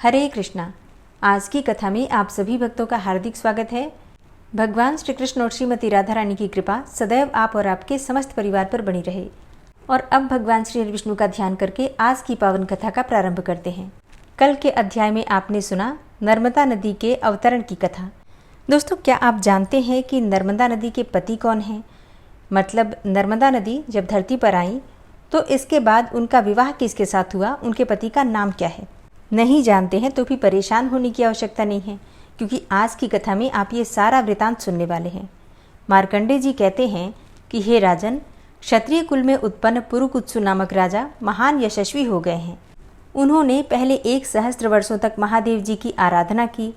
हरे कृष्णा। आज की कथा में आप सभी भक्तों का हार्दिक स्वागत है। भगवान श्री कृष्ण और श्रीमती राधा रानी की कृपा सदैव आप और आपके समस्त परिवार पर बनी रहे। और अब भगवान श्री विष्णु का ध्यान करके आज की पावन कथा का प्रारंभ करते हैं। कल के अध्याय में आपने सुना नर्मदा नदी के अवतरण की कथा। दोस्तों, क्या आप जानते हैं कि नर्मदा नदी के पति कौन हैं? मतलब नर्मदा नदी जब धरती पर आई तो इसके बाद उनका विवाह किसके साथ हुआ, उनके पति का नाम क्या है? नहीं जानते हैं तो भी परेशान होने की आवश्यकता नहीं है, क्योंकि आज की कथा में आप ये सारा वृतांत सुनने वाले हैं। मार्कंडेय जी कहते हैं कि हे राजन, क्षत्रिय कुल में उत्पन्न पुरुकुत्सु नामक राजा महान यशस्वी हो गए हैं। उन्होंने पहले 1 सहस्त्र वर्षों तक महादेव जी की आराधना की।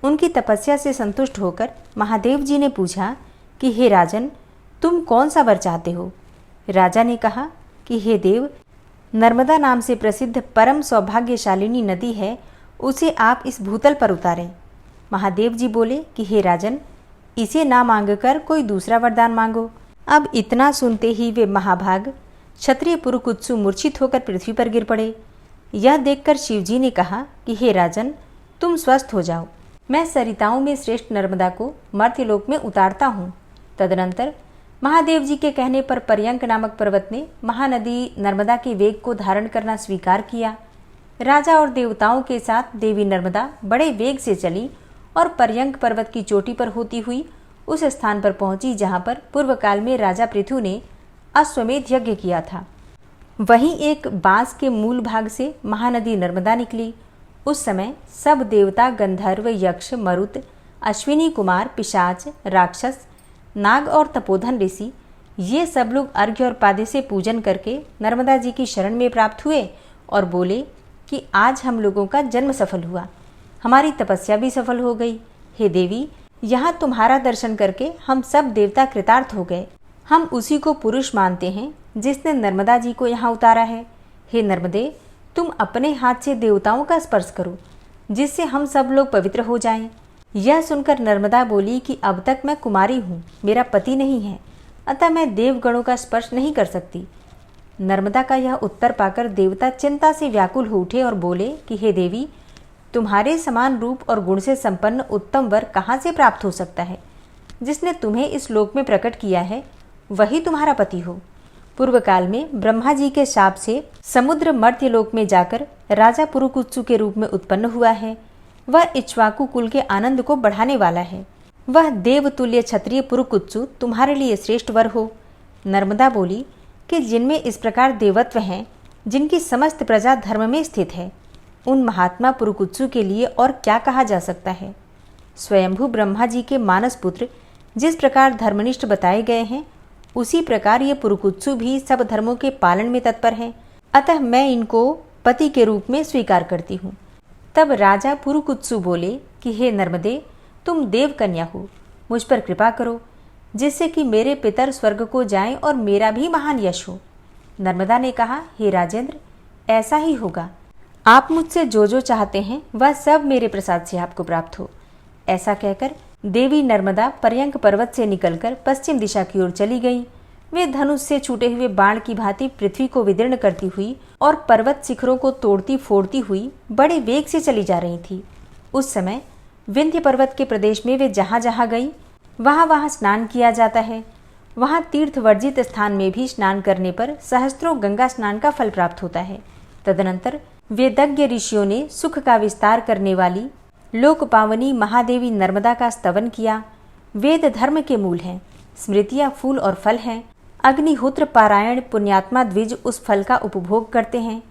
उनकी तपस्या से संतुष्ट होकर महादेव जी ने पूछा कि हे राजन, तुम कौन सा वर चाहते हो? राजा ने कहा कि हे देव, नर्मदा नाम से प्रसिद्ध परम सौभाग्यशालिनी नदी है, उसे आप इस भूतल पर उतारें। महादेव जी बोले कि हे राजन, इसे ना मांगकर कोई दूसरा वरदान मांगो। अब इतना सुनते ही वे महाभाग क्षत्रिय पुरुकुत्सु मूर्छित होकर पृथ्वी पर गिर पड़े। यह देखकर शिवजी ने कहा कि हे राजन, तुम स्वस्थ हो जाओ। मैं सरिताओं में श्रेष्ठ नर्मदा को मर्त्यलोक में उतारता हूँ। तदनंतर महादेव जी के कहने पर पर्यंक नामक पर्वत ने महानदी नर्मदा के वेग को धारण करना स्वीकार किया। राजा और देवताओं के साथ देवी नर्मदा बड़े वेग से चली और पर्यंक पर्वत की चोटी पर होती हुई उस स्थान पर पहुंची जहां पर पूर्व काल में राजा पृथु ने अश्वमेध यज्ञ किया था। वहीं एक बांस के मूल भाग से महानदी नर्मदा निकली। उस समय सब देवता, गंधर्व, यक्ष, मरुत, अश्विनी कुमार, पिशाच, राक्षस, नाग और तपोधन ऋषि, ये सब लोग अर्घ्य और पादे से पूजन करके नर्मदा जी की शरण में प्राप्त हुए और बोले कि आज हम लोगों का जन्म सफल हुआ, हमारी तपस्या भी सफल हो गई। हे देवी, यहाँ तुम्हारा दर्शन करके हम सब देवता कृतार्थ हो गए। हम उसी को पुरुष मानते हैं जिसने नर्मदा जी को यहाँ उतारा है। हे नर्मदे, तुम अपने हाथ से देवताओं का स्पर्श करो, जिससे हम सब लोग पवित्र हो जाएं। यह सुनकर नर्मदा बोली कि अब तक मैं कुमारी हूँ, मेरा पति नहीं है, अतः मैं देवगणों का स्पर्श नहीं कर सकती। नर्मदा का यह उत्तर पाकर देवता चिंता से व्याकुल हो उठे और बोले कि हे देवी, तुम्हारे समान रूप और गुण से संपन्न उत्तम वर कहाँ से प्राप्त हो सकता है? जिसने तुम्हें इस लोक में प्रकट किया है वही तुम्हारा पति हो। पूर्व काल में ब्रह्मा जी के शाप से समुद्र मर्त्यलोक में जाकर राजा पुरुकुत्सु के रूप में उत्पन्न हुआ है। वह इक्ष्वाकु कुल के आनंद को बढ़ाने वाला है। वह देवतुल्य क्षत्रिय पुरुकुत्सु तुम्हारे लिए श्रेष्ठ वर हो। नर्मदा बोली कि जिनमें इस प्रकार देवत्व हैं, जिनकी समस्त प्रजा धर्म में स्थित है, उन महात्मा पुरुकुत्सु के लिए और क्या कहा जा सकता है। स्वयंभू ब्रह्मा जी के मानस पुत्र जिस प्रकार धर्मनिष्ठ बताए गए हैं, उसी प्रकार ये पुरुकुत्सु भी सब धर्मों के पालन में तत्पर हैं। अतः मैं इनको पति के रूप में स्वीकार करती हूँ। तब राजा पुरुकुत्सु बोले कि हे नर्मदे, तुम देव कन्या हो, मुझ पर कृपा करो, जिससे कि मेरे पितर स्वर्ग को जाएं और मेरा भी महान यश हो। नर्मदा ने कहा, हे राजेंद्र, ऐसा ही होगा। आप मुझसे जो जो चाहते हैं वह सब मेरे प्रसाद से आपको प्राप्त हो। ऐसा कहकर देवी नर्मदा पर्यंक पर्वत से निकलकर पश्चिम दिशा की ओर चली गई। वे धनुष से छूटे हुए बाण की भांति पृथ्वी को विदीर्ण करती हुई और पर्वत शिखरों को तोड़ती फोड़ती हुई बड़े वेग से चली जा रही थी। उस समय विंध्य पर्वत के प्रदेश में वे जहाँ जहाँ गई वहाँ स्नान किया जाता है। वहाँ तीर्थ वर्जित स्थान में भी स्नान करने पर सहस्त्रों गंगा स्नान का फल प्राप्त होता है। तदनंतर वेदज्ञ ऋषियों ने सुख का विस्तार करने वाली लोक पावनी महादेवी नर्मदा का स्तवन किया। वेद धर्म के मूल हैं, स्मृतियाँ फूल और फल हैं। अग्निहोत्र पारायण पुण्यात्मा द्विज उस फल का उपभोग करते हैं,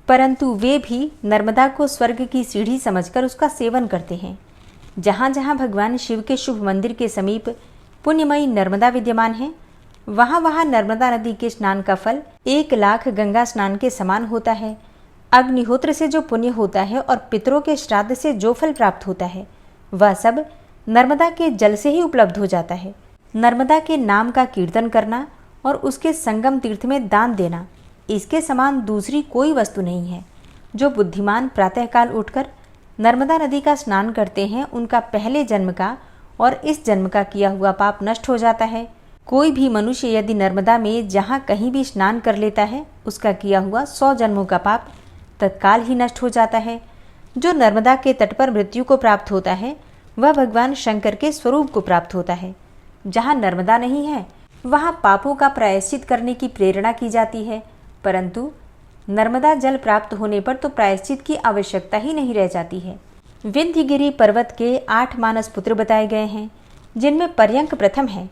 परंतु वे भी नर्मदा को स्वर्ग की सीढ़ी समझकर उसका सेवन करते हैं। जहाँ जहाँ भगवान शिव के शुभ मंदिर के समीप पुण्यमयी नर्मदा विद्यमान है, वहाँ नर्मदा नदी के स्नान का फल 1,00,000 गंगा स्नान के समान होता है। अग्निहोत्र से जो पुण्य होता है और पितरों के श्राद्ध से जो फल प्राप्त होता है, वह सब नर्मदा के जल से ही उपलब्ध हो जाता है। नर्मदा के नाम का कीर्तन करना और उसके संगम तीर्थ में दान देना, इसके समान दूसरी कोई वस्तु नहीं है। जो बुद्धिमान प्रातःकाल उठकर नर्मदा नदी का स्नान करते हैं, उनका पहले जन्म का और इस जन्म का किया हुआ पाप नष्ट हो जाता है। कोई भी मनुष्य यदि नर्मदा में जहाँ कहीं भी स्नान कर लेता है, उसका किया हुआ 100 जन्मों का पाप तत्काल ही नष्ट हो जाता है। जो नर्मदा के तट पर मृत्यु को प्राप्त होता है वह भगवान शंकर के स्वरूप को प्राप्त होता है। जहाँ नर्मदा नहीं है वहाँ पापों का प्रायश्चित करने की प्रेरणा की जाती है, परंतु नर्मदा जल प्राप्त होने पर तो प्रायश्चित की आवश्यकता ही नहीं रह जाती है। विंध्यगिरि पर्वत के 8 मानस पुत्र बताए गए हैं, जिनमें पर्यंक प्रथम है।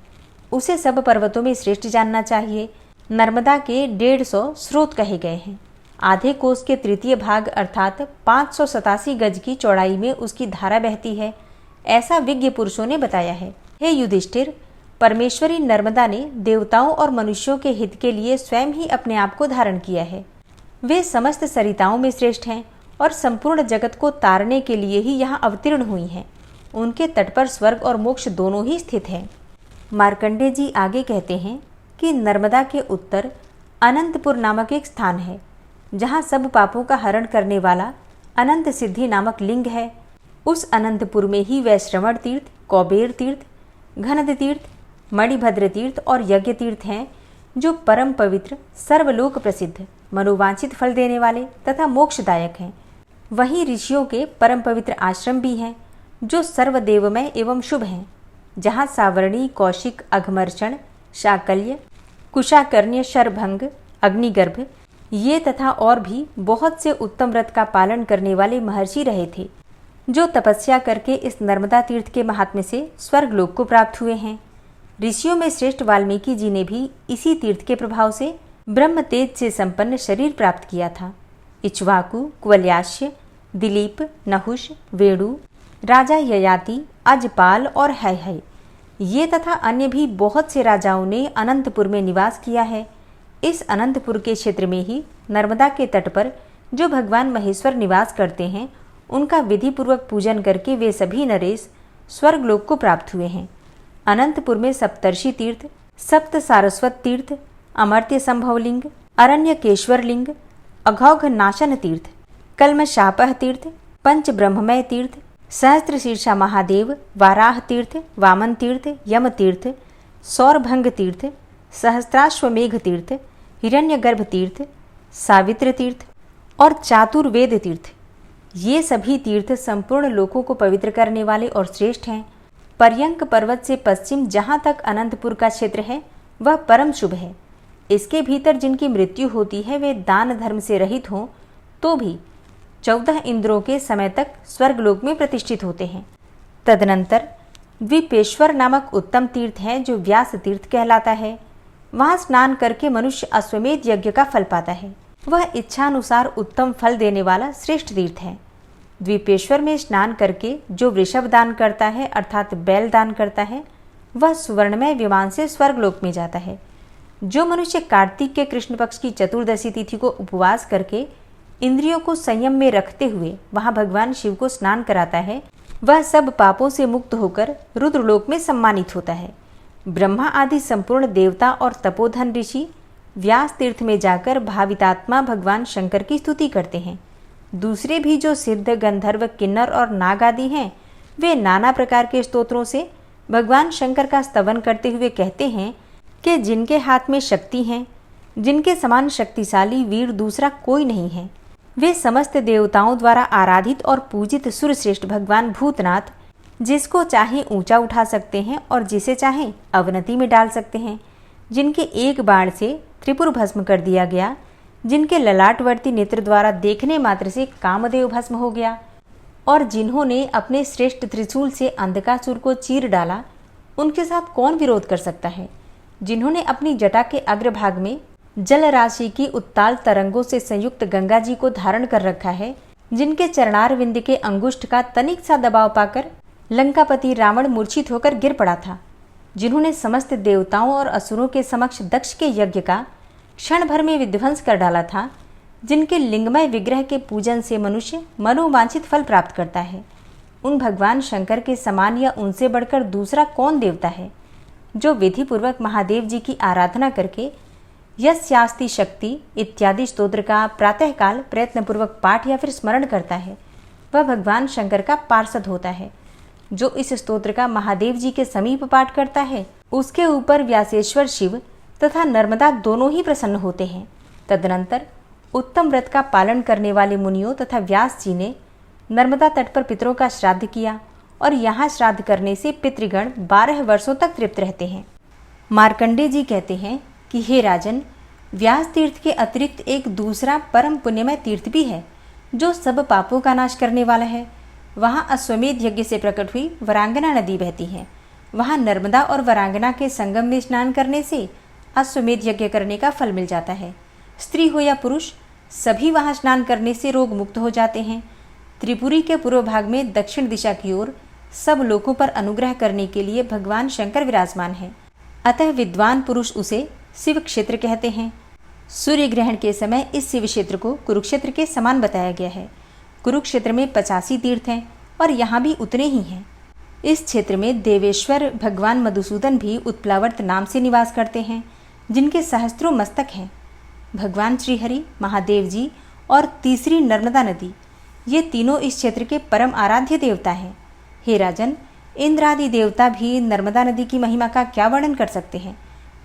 उसे सब पर्वतों में श्रेष्ठ जानना चाहिए। नर्मदा के 150 स्रोत कहे गए हैं। आधे कोस के तृतीय भाग अर्थात 587 गज की चौड़ाई में उसकी धारा बहती है, ऐसा विज्ञ पुरुषों ने बताया है। हे युधिष्ठिर, परमेश्वरी नर्मदा ने देवताओं और मनुष्यों के हित के लिए स्वयं ही अपने आप को धारण किया है। वे समस्त सरिताओं में श्रेष्ठ हैं और संपूर्ण जगत को तारने के लिए ही यहाँ अवतीर्ण हुई हैं। उनके तट पर स्वर्ग और मोक्ष दोनों ही स्थित हैं। मार्कंडेय जी आगे कहते हैं कि नर्मदा के उत्तर अनंतपुर नामक एक स्थान है, जहाँ सब पापों का हरण करने वाला अनंत सिद्धि नामक लिंग है। उस अनंतपुर में ही वैश्रवण तीर्थ, कौबेर तीर्थ, घनद तीर्थ, मणिभद्र तीर्थ और यज्ञ तीर्थ हैं, जो परम पवित्र, सर्वलोक प्रसिद्ध, मनोवांछित फल देने वाले तथा मोक्षदायक हैं। वहीं ऋषियों के परम पवित्र आश्रम भी हैं, जो सर्वदेवमय एवं शुभ हैं, जहाँ सावर्णी, कौशिक, अघमर्षण, शाकल्य, कुशाकर्ण्य, शरभंग, अग्निगर्भ ये तथा और भी बहुत से उत्तम व्रत का पालन करने वाले महर्षि रहे थे, जो तपस्या करके इस नर्मदा तीर्थ के महात्म्य से स्वर्गलोक को प्राप्त हुए हैं। ऋषियों में श्रेष्ठ वाल्मीकि जी ने भी इसी तीर्थ के प्रभाव से ब्रह्म तेज से संपन्न शरीर प्राप्त किया था। इक्ष्वाकु, कुवल्याश्य, दिलीप, नहुष, वेणु, राजा ययाति, अजपाल और है ये तथा अन्य भी बहुत से राजाओं ने अनंतपुर में निवास किया है। इस अनंतपुर के क्षेत्र में ही नर्मदा के तट पर जो भगवान महेश्वर निवास करते हैं, उनका विधि पूर्वक पूजन करके वे सभी नरेश स्वर्गलोक को प्राप्त हुए हैं। अनंतपुर में सप्तर्षि तीर्थ, सप्त सारस्वत तीर्थ, अमर्त्य संभवलिंग, अरण्यकेश्वर लिंग, अघौघ नाशन तीर्थ, कल्मशापह तीर्थ, पंच ब्रह्ममय तीर्थ, सहस्त्र शीर्षा महादेव, वाराह तीर्थ, वामन तीर्थ, यम तीर्थ, सौरभंग तीर्थ, सहस्त्राश्वमेघ तीर्थ, हिरण्यगर्भ तीर्थ, सावित्र तीर्थ और चातुर्वेद तीर्थ ये सभी तीर्थ संपूर्ण लोकों को पवित्र करने वाले और श्रेष्ठ हैं। पर्यंक पर्वत से पश्चिम जहाँ तक अनंतपुर का क्षेत्र है वह परम शुभ है। इसके भीतर जिनकी मृत्यु होती है वे दान धर्म से रहित हों तो भी 14 इंद्रों के समय तक स्वर्गलोक में प्रतिष्ठित होते हैं। तदनंतर द्वीपेश्वर नामक उत्तम तीर्थ है, जो व्यास तीर्थ कहलाता है। वहाँ स्नान करके मनुष्य अश्वमेध यज्ञ का फल पाता है। वह इच्छानुसार उत्तम फल देने वाला श्रेष्ठ तीर्थ है। द्वीपेश्वर में स्नान करके जो वृषभ दान करता है अर्थात बैल दान करता है, वह सुवर्णमय विमान से स्वर्गलोक में जाता है। जो मनुष्य कार्तिक के कृष्ण पक्ष की चतुर्दशी तिथि को उपवास करके इंद्रियों को संयम में रखते हुए वहां भगवान शिव को स्नान कराता है, वह सब पापों से मुक्त होकर रुद्रलोक में सम्मानित होता है। ब्रह्मा आदि संपूर्ण देवता और तपोधन ऋषि व्यास तीर्थ में जाकर भावितात्मा भगवान शंकर की स्तुति करते हैं। दूसरे भी जो सिद्ध, गंधर्व, किन्नर और नाग आदि हैं, वे नाना प्रकार के स्तोत्रों से भगवान शंकर का स्तवन करते हुए कहते हैं कि जिनके हाथ में शक्ति है, जिनके समान शक्तिशाली वीर दूसरा कोई नहीं है, वे समस्त देवताओं द्वारा आराधित और पूजित सुरश्रेष्ठ भगवान भूतनाथ, जिसको चाहे ऊंचा उठा सकते हैं और जिसे चाहे अवनति में डाल सकते हैं, जिनके एक बाण से त्रिपुर भस्म कर दिया गया, जिनके ललाटवर्ती नेत्र द्वारा देखने मात्र से कामदेव भस्म हो गया, और जिन्होंने अपने श्रेष्ठ त्रिशूल से अंधकासुर को चीर डाला, उनके साथ कौन विरोध कर सकता है। जिन्होंने अपनी जटा के अग्रभाग में जल राशि की उत्ताल तरंगों से संयुक्त गंगा जी को धारण कर रखा है, जिनके चरणारविंद के अंगुष्ठ का तनिक सा दबाव पाकर लंकापति रावण मूर्छित होकर गिर पड़ा था, जिन्होंने समस्त देवताओं और असुरों के समक्ष दक्ष के यज्ञ का क्षण भर में विध्वंस कर डाला था, जिनके लिंगमय विग्रह के पूजन से मनुष्य मनोवांछित फल प्राप्त करता है, उन भगवान शंकर के समान या उनसे बढ़कर दूसरा कौन देवता है, जो विधि पूर्वक महादेव जी की आराधना करके यस्यास्ति शक्ति इत्यादि स्तोत्र का प्रातःकाल प्रयत्नपूर्वक पाठ या फिर स्मरण करता है, वह भगवान शंकर का पार्षद होता है। जो इस स्तोत्र का महादेव जी के समीप पाठ करता है, उसके ऊपर व्यासेश्वर शिव तथा नर्मदा दोनों ही प्रसन्न होते हैं। तदनंतर उत्तम व्रत का पालन करने वाले मुनियों तथा व्यास जी ने नर्मदा तट पर पितरों का श्राद्ध किया और यहाँ श्राद्ध करने से पितृगण 12 वर्षों तक तृप्त रहते हैं। मार्कंडेय जी कहते हैं कि हे राजन, व्यास तीर्थ के अतिरिक्त एक दूसरा परम पुण्यमय तीर्थ भी है जो सब पापों का नाश करने वाला है। वहाँ अश्वमेध यज्ञ से प्रकट हुई वरांगना नदी बहती है। वहाँ नर्मदा और वरांगना के संगम में स्नान करने से अश्वमेध यज्ञ करने का फल मिल जाता है। स्त्री हो या पुरुष, सभी वहाँ स्नान करने से रोग मुक्त हो जाते हैं। त्रिपुरी के पूर्व भाग में दक्षिण दिशा की ओर सब लोगों पर अनुग्रह करने के लिए भगवान शंकर विराजमान है। अतः विद्वान पुरुष उसे शिव क्षेत्र कहते हैं। सूर्य ग्रहण के समय इस शिव क्षेत्र को कुरुक्षेत्र के समान बताया गया है। कुरुक्षेत्र में 85 तीर्थ हैं और यहाँ भी उतने ही हैं। इस क्षेत्र में देवेश्वर भगवान मधुसूदन भी उत्प्लावर्त नाम से निवास करते हैं, जिनके सहस्त्रों मस्तक हैं। भगवान श्रीहरि, महादेव जी और तीसरी नर्मदा नदी, ये तीनों इस क्षेत्र के परम आराध्य देवता हैं। हे राजन, इंद्र आदि देवता भी नर्मदा नदी की महिमा का क्या वर्णन कर सकते हैं।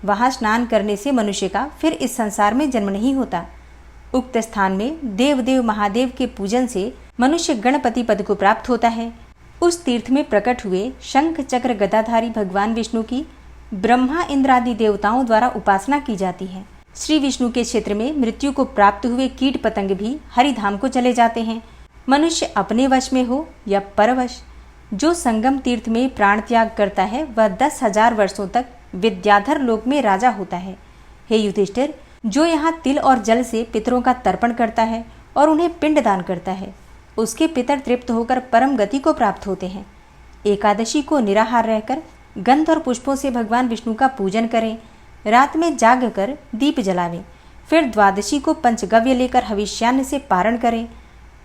वहाँ स्नान करने से मनुष्य का फिर इस संसार में जन्म नहीं होता। उक्त स्थान में देवदेव महादेव के पूजन से मनुष्य गणपति पद को प्राप्त होता है। उस तीर्थ में प्रकट हुए शंख चक्र गदाधारी भगवान विष्णु की ब्रह्मा इंद्र आदि देवताओं द्वारा उपासना की जाती है। श्री विष्णु के क्षेत्र में मृत्यु को प्राप्त हुए कीट पतंग भी हरिधाम को चले जाते हैं। मनुष्य अपने वश में हो या परवश, जो संगम तीर्थ में प्राण त्याग करता है वह 10,000 वर्षों तक विद्याधर लोक में राजा होता है। हे युधिष्ठिर, जो यहाँ तिल और जल से पितरों का तर्पण करता है और उन्हें पिंड दान करता है, उसके पितर तृप्त होकर परम गति को प्राप्त होते हैं। एकादशी को निराहार रहकर गंध और पुष्पों से भगवान विष्णु का पूजन करें। रात में जाग कर दीप जलावें। फिर द्वादशी को पंचगव्य लेकर हविष्यान्न से पारण करें।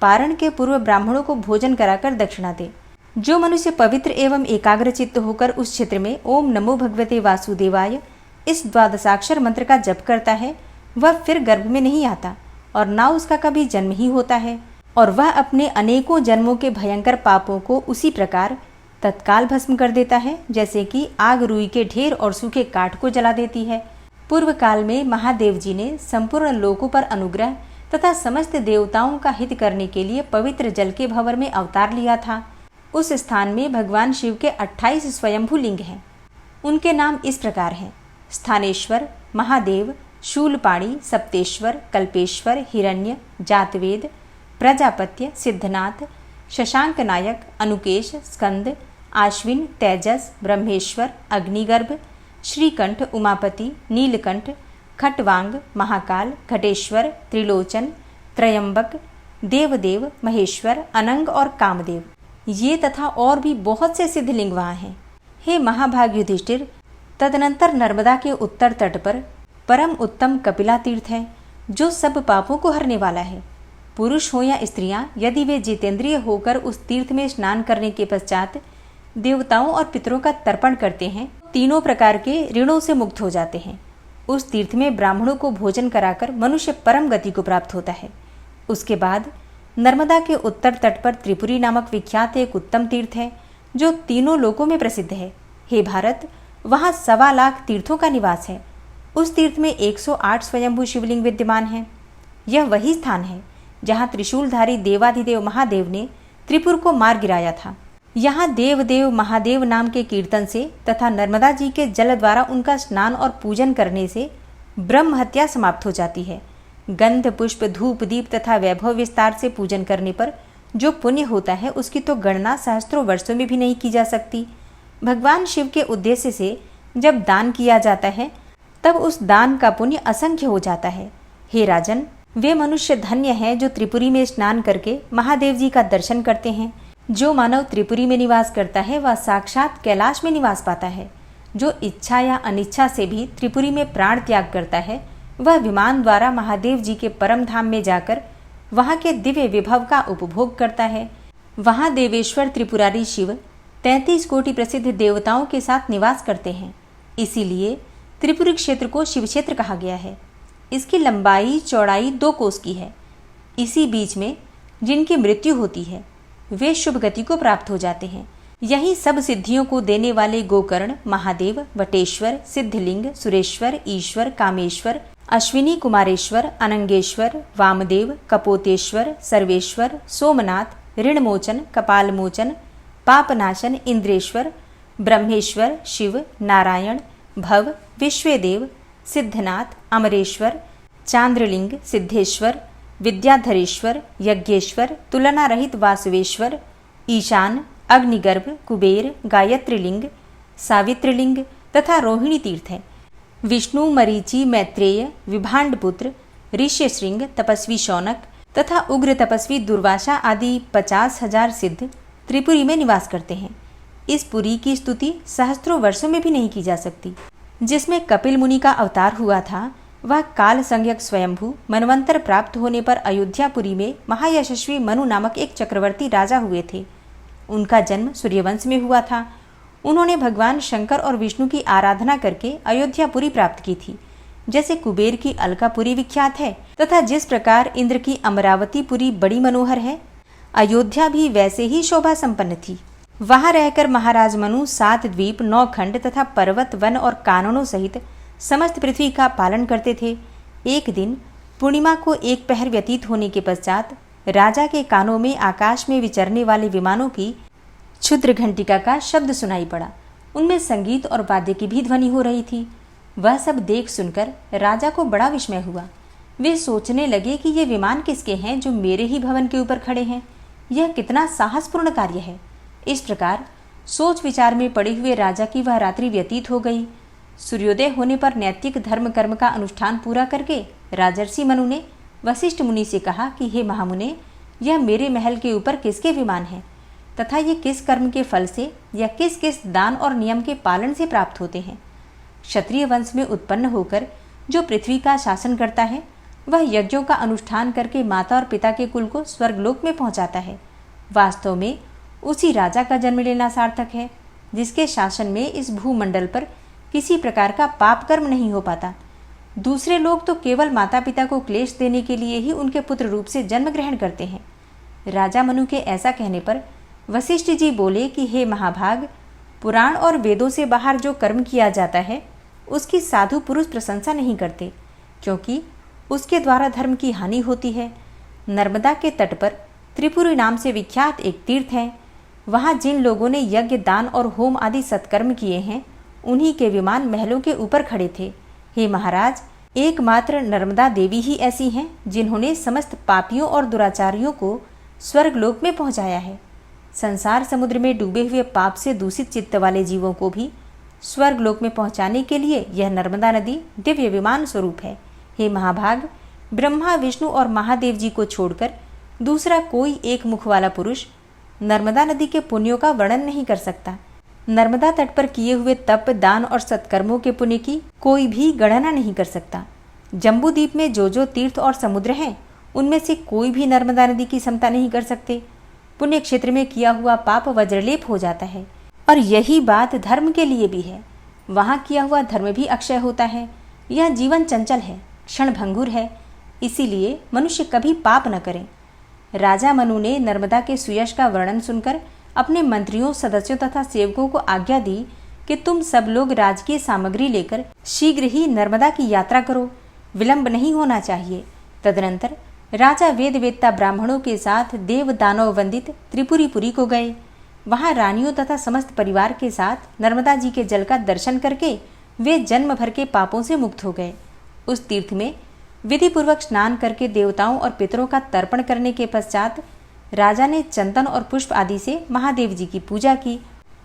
पारण के पूर्व ब्राह्मणों को भोजन कराकर दक्षिणा दें। जो मनुष्य पवित्र एवं एकाग्रचित्त होकर उस क्षेत्र में ओम नमो भगवते वासुदेवाय इस द्वादशाक्षर मंत्र का जप करता है, वह फिर गर्भ में नहीं आता और ना उसका कभी जन्म ही होता है, और वह अपने अनेकों जन्मों के भयंकर पापों को उसी प्रकार तत्काल भस्म कर देता है जैसे कि आग रुई के ढेर और सूखे काठ को जला देती है। पूर्व काल में महादेव जी ने संपूर्ण लोकों पर अनुग्रह तथा समस्त देवताओं का हित करने के लिए पवित्र जल के भंवर में अवतार लिया था। उस स्थान में भगवान शिव के 28 स्वयंभू लिंग हैं। उनके नाम इस प्रकार हैं: स्थानेश्वर, महादेव, शूलपाणी, सप्तेश्वर, कल्पेश्वर, हिरण्य, जातवेद, प्रजापत्य, सिद्धनाथ, शशांक नायक, अनुकेश, स्कंद, आश्विन, तेजस, ब्रह्मेश्वर, अग्निगर्भ, श्रीकंठ, उमापति, नीलकंठ, खटवांग, महाकाल, घटेश्वर, त्रिलोचन, त्रयंबक, देवदेव, महेश्वर, अनंग और कामदेव, ये तथा और भी बहुत से सिद्ध लिंग वहाँ हैं। हे महाभाग युधिष्ठिर, तदनंतर नर्मदा के उत्तर तट पर परम उत्तम कपिला तीर्थ है, जो सब पापों को हरने वाला है। पुरुष हो या स्त्रियां, यदि वे जितेंद्रिय होकर उस तीर्थ में स्नान करने के पश्चात देवताओं और पितरों का तर्पण करते हैं, तीनों प्रकार के ऋणों से मुक्त हो जाते हैं। उस तीर्थ में ब्राह्मणों को भोजन कराकर मनुष्य परम गति को प्राप्त होता है। उसके बाद नर्मदा के उत्तर तट पर त्रिपुरी नामक विख्यात एक उत्तम तीर्थ है, जो तीनों लोकों में प्रसिद्ध है। हे भारत, वहाँ 1.25 लाख तीर्थों का निवास है। उस तीर्थ में 108 स्वयंभू शिवलिंग विद्यमान हैं। यह वही स्थान है जहाँ त्रिशूलधारी देवाधिदेव महादेव ने त्रिपुर को मार गिराया था। यहाँ देवदेव महादेव नाम के कीर्तन से तथा नर्मदा जी के जल द्वारा उनका स्नान और पूजन करने से ब्रह्म हत्या समाप्त हो जाती है। गंध, पुष्प, धूप, दीप तथा वैभव विस्तार से पूजन करने पर जो पुण्य होता है, उसकी तो गणना सहस्त्रों वर्षों में भी नहीं की जा सकती। भगवान शिव के उद्देश्य से जब दान किया जाता है, तब उस दान का पुण्य असंख्य हो जाता है। हे राजन, वे मनुष्य धन्य हैं जो त्रिपुरी में स्नान करके महादेव जी का दर्शन करते हैं। जो मानव त्रिपुरी में निवास करता है, वह साक्षात कैलाश में निवास पाता है। जो इच्छा या अनिच्छा से भी त्रिपुरी में प्राण त्याग करता है, वह विमान द्वारा महादेव जी के परम धाम में जाकर वहाँ के दिव्य विभव का उपभोग करता है। वहाँ देवेश्वर त्रिपुरारी शिव 33 कोटि प्रसिद्ध देवताओं के साथ निवास करते हैं। इसीलिए त्रिपुरी क्षेत्र को शिव क्षेत्र कहा गया है। इसकी लंबाई चौड़ाई 2 कोस की है। इसी बीच में जिनकी मृत्यु होती है, वे शुभ गति को प्राप्त हो जाते हैं। यही सब सिद्धियों को देने वाले गोकर्ण, महादेव, वटेश्वर, सिद्धलिंग, सुरेश्वर, ईश्वर, कामेश्वर, अश्विनी कुमारेश्वर, अनंगेश्वर, वामदेव, कपोतेश्वर, सर्वेश्वर, सोमनाथ, ऋणमोचन, कपालमोचन, पापनाशन, इंद्रेश्वर, ब्रह्मेश्वर, शिव, नारायण, भव, विश्वेदेव, सिद्धनाथ, अमरेश्वर, चांद्रलिंग, सिद्धेश्वर, विद्याधरेश्वर, यज्ञेश्वर, तुलना रहित वासुवेश्वर, ईशान, अग्निगर्भ, कुबेर, गायत्रीलिंग, सावित्रीलिंग तथा रोहिणी तीर्थ है। विष्णु, मरीचि, मैत्रेय, विभांडपुत्र, ऋष्यशृंग, तपस्वी शौनक तथा उग्र तपस्वी दुर्वासा आदि 50,000 सिद्ध त्रिपुरी में निवास करते हैं। इस पुरी की स्तुति सहस्त्रों वर्षों में भी नहीं की जा सकती। जिसमें कपिल मुनि का अवतार हुआ था, वह काल संज्ञक स्वयंभू मनवंतर प्राप्त होने पर अयोध्यापुरी में महायशस्वी मनु नामक एक चक्रवर्ती राजा हुए थे। उनका जन्म सूर्यवंश में हुआ था। उन्होंने भगवान शंकर और विष्णु की आराधना करके अयोध्यापुरी प्राप्त की थी। जैसे कुबेर की अलकापुरी विख्यात है तथा जिस प्रकार इंद्र की अमरावतीपुरी बड़ी मनोहर है, अयोध्या भी वैसे ही शोभा संपन्न थी। वहां रहकर महाराज मनु 7 द्वीप, 9 खंड तथा पर्वत, वन और काननों सहित समस्त पृथ्वी का पालन करते थे। एक दिन पूर्णिमा को एक पहर व्यतीत होने के पश्चात राजा के कानों में आकाश में विचरने वाले विमानों की क्षुद्र घंटिका का शब्द सुनाई पड़ा। उनमें संगीत और वाद्य की भी ध्वनि हो रही थी। वह सब देख सुनकर राजा को बड़ा विस्मय हुआ। वे सोचने लगे कि ये विमान किसके हैं जो मेरे ही भवन के ऊपर खड़े हैं। यह कितना साहसपूर्ण कार्य है। इस प्रकार सोच विचार में पड़े हुए राजा की वह रात्रि व्यतीत हो गई। सूर्योदय होने पर नैतिक धर्म कर्म का अनुष्ठान पूरा करके राजर्षि मनु ने वशिष्ठ मुनि से कहा कि हे महामुने, यह मेरे महल के ऊपर किसके विमान हैं तथा ये किस कर्म के फल से या किस किस दान और नियम के पालन से प्राप्त होते हैं। क्षत्रिय वंश में उत्पन्न होकर जो पृथ्वी का शासन करता है, वह यज्ञों का अनुष्ठान करके माता और पिता के कुल को स्वर्गलोक में पहुंचाता है। वास्तव में उसी राजा का जन्म लेना सार्थक है, जिसके शासन में इस भूमंडल पर किसी प्रकार का पाप कर्म नहीं हो पाता। दूसरे लोग तो केवल माता पिता को क्लेश देने के लिए ही उनके पुत्र रूप से जन्म ग्रहण करते हैं। राजा मनु के ऐसा कहने पर वशिष्ठ जी बोले कि हे महाभाग, पुराण और वेदों से बाहर जो कर्म किया जाता है उसकी साधु पुरुष प्रशंसा नहीं करते, क्योंकि उसके द्वारा धर्म की हानि होती है। नर्मदा के तट पर त्रिपुरी नाम से विख्यात एक तीर्थ है। वहाँ जिन लोगों ने यज्ञ, दान और होम आदि सत्कर्म किए हैं, उन्हीं के विमान महलों के ऊपर खड़े थे। हे महाराज, एकमात्र नर्मदा देवी ही ऐसी हैं जिन्होंने समस्त पापियों और दुराचारियों को स्वर्गलोक में पहुंचाया है। संसार समुद्र में डूबे हुए पाप से दूषित चित्त वाले जीवों को भी स्वर्गलोक में पहुंचाने के लिए यह नर्मदा नदी दिव्य विमान स्वरूप है। हे महाभाग, ब्रह्मा, विष्णु और महादेव जी को छोड़कर दूसरा कोई एक मुख वाला पुरुष नर्मदा नदी के पुण्यों का वर्णन नहीं कर सकता। नर्मदा तट पर किए हुए तप, दान और सत्कर्मों के पुण्य की कोई भी गणना नहीं कर सकता। जम्बू द्वीप में जो जो तीर्थ और समुद्र हैं, उनमें से कोई भी नर्मदा नदी की समता नहीं कर सकते। पुण्य क्षेत्र में किया हुआ पाप वज्रलेप हो जाता है। और यही बात धर्म के लिए भी है। वहाँ किया हुआ धर्म भी अक्षय होता है। यह जीवन चंचल है, क्षण भंगुर है, इसीलिए मनुष्य कभी पाप न करे। राजा मनु ने नर्मदा के सुयश का वर्णन सुनकर अपने मंत्रियों, सदस्यों तथा सेवकों को आज्ञा दी कि तुम सब लोग राजकीय सामग्री लेकर शीघ्र ही नर्मदा की यात्रा करो, विलंब नहीं होना चाहिए। तदनंतर राजा वेद वेत्ता ब्राह्मणों के साथ देव दानव वंदित त्रिपुरीपुरी को गए। वहां रानियों तथा समस्त परिवार के साथ नर्मदा जी के जल का दर्शन करके वे जन्म भर के पापों से मुक्त हो गए। उस तीर्थ में विधि पूर्वक स्नान करके देवताओं और पितरों का तर्पण करने के पश्चात राजा ने चंदन और पुष्प आदि से महादेव जी की पूजा की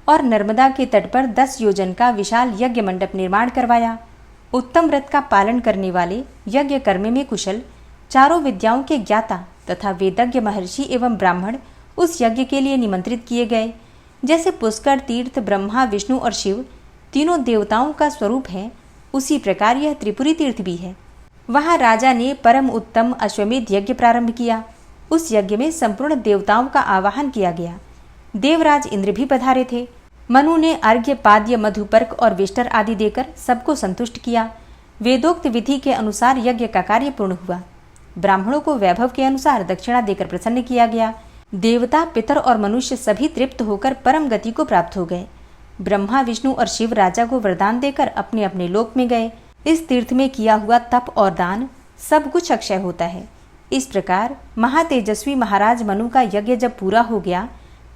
और नर्मदा के तट पर 10 योजन का विशाल यज्ञ मंडप निर्माण करवाया। उत्तम व्रत का पालन करने वाले, यज्ञ कर्म में कुशल, चारों विद्याओं के ज्ञाता तथा वेदज्ञ महर्षि एवं ब्राह्मण उस यज्ञ के लिए निमंत्रित किए गए। जैसे पुष्कर तीर्थ ब्रह्मा, विष्णु और शिव तीनों देवताओं का स्वरूप है, उसी प्रकार यह त्रिपुरी तीर्थ भी है। वहां राजा ने परम उत्तम अश्वमेध यज्ञ प्रारंभ किया। उस यज्ञ में संपूर्ण देवताओं का आवाहन किया गया। देवराज इंद्र भी पधारे थे। मनु ने अर्घ्य, पाद्य, मधुपर्क और विष्टर आदि देकर सबको संतुष्ट किया। वेदोक्त विधि के अनुसार यज्ञ का कार्य पूर्ण हुआ। ब्राह्मणों को वैभव के अनुसार दक्षिणा देकर प्रसन्न किया गया। देवता, पितर और मनुष्य सभी तृप्त होकर परम गति को प्राप्त हो गए। ब्रह्मा, विष्णु और शिव राजा को वरदान देकर अपने अपने लोक में गए। इस तीर्थ में किया हुआ तप और दान सब कुछ अक्षय होता है। इस प्रकार महातेजस्वी महाराज मनु का यज्ञ जब पूरा हो गया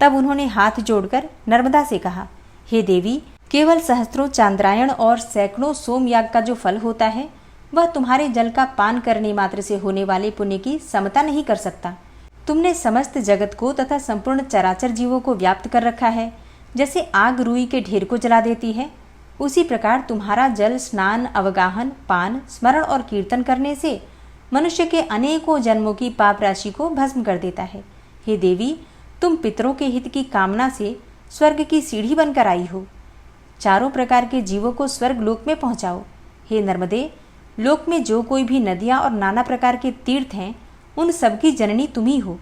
तब उन्होंने हाथ जोड़कर नर्मदा से कहा, हे देवी, केवल सहस्त्रों चांद्रायण और सैकड़ों सोमयाग का जो फल होता है वह तुम्हारे जल का पान करने मात्र से होने वाले पुण्य की समता नहीं कर सकता। तुमने समस्त जगत को तथा संपूर्ण चराचर जीवों को व्याप्त कर रखा है। जैसे आग रुई के ढेर को जला देती है, उसी प्रकार तुम्हारा जल स्नान, अवगाहन, पान, स्मरण और कीर्तन करने से मनुष्य के अनेकों जन्मों की पाप राशि को भस्म कर देता है। हे देवी, तुम पितरों के हित की कामना से स्वर्ग की सीढ़ी बनकर आई हो। चारों प्रकार के जीवों को स्वर्ग लोक में पहुंचाओ। हे नर्मदे, लोक में जो कोई भी नदियां और नाना प्रकार के तीर्थ हैं, उन सबकी जननी तुम ही हो।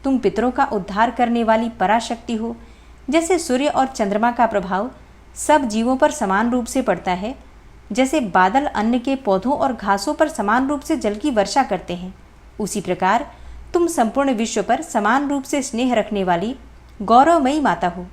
तुम पितरों का उद्धार करने वाली पराशक्ति हो। जैसे सूर्य और चंद्रमा का प्रभाव सब जीवों पर समान रूप से पड़ता है, जैसे बादल अन्न के पौधों और घासों पर समान रूप से जल की वर्षा करते हैं, उसी प्रकार तुम संपूर्ण विश्व पर समान रूप से स्नेह रखने वाली गौरवमयी माता हो।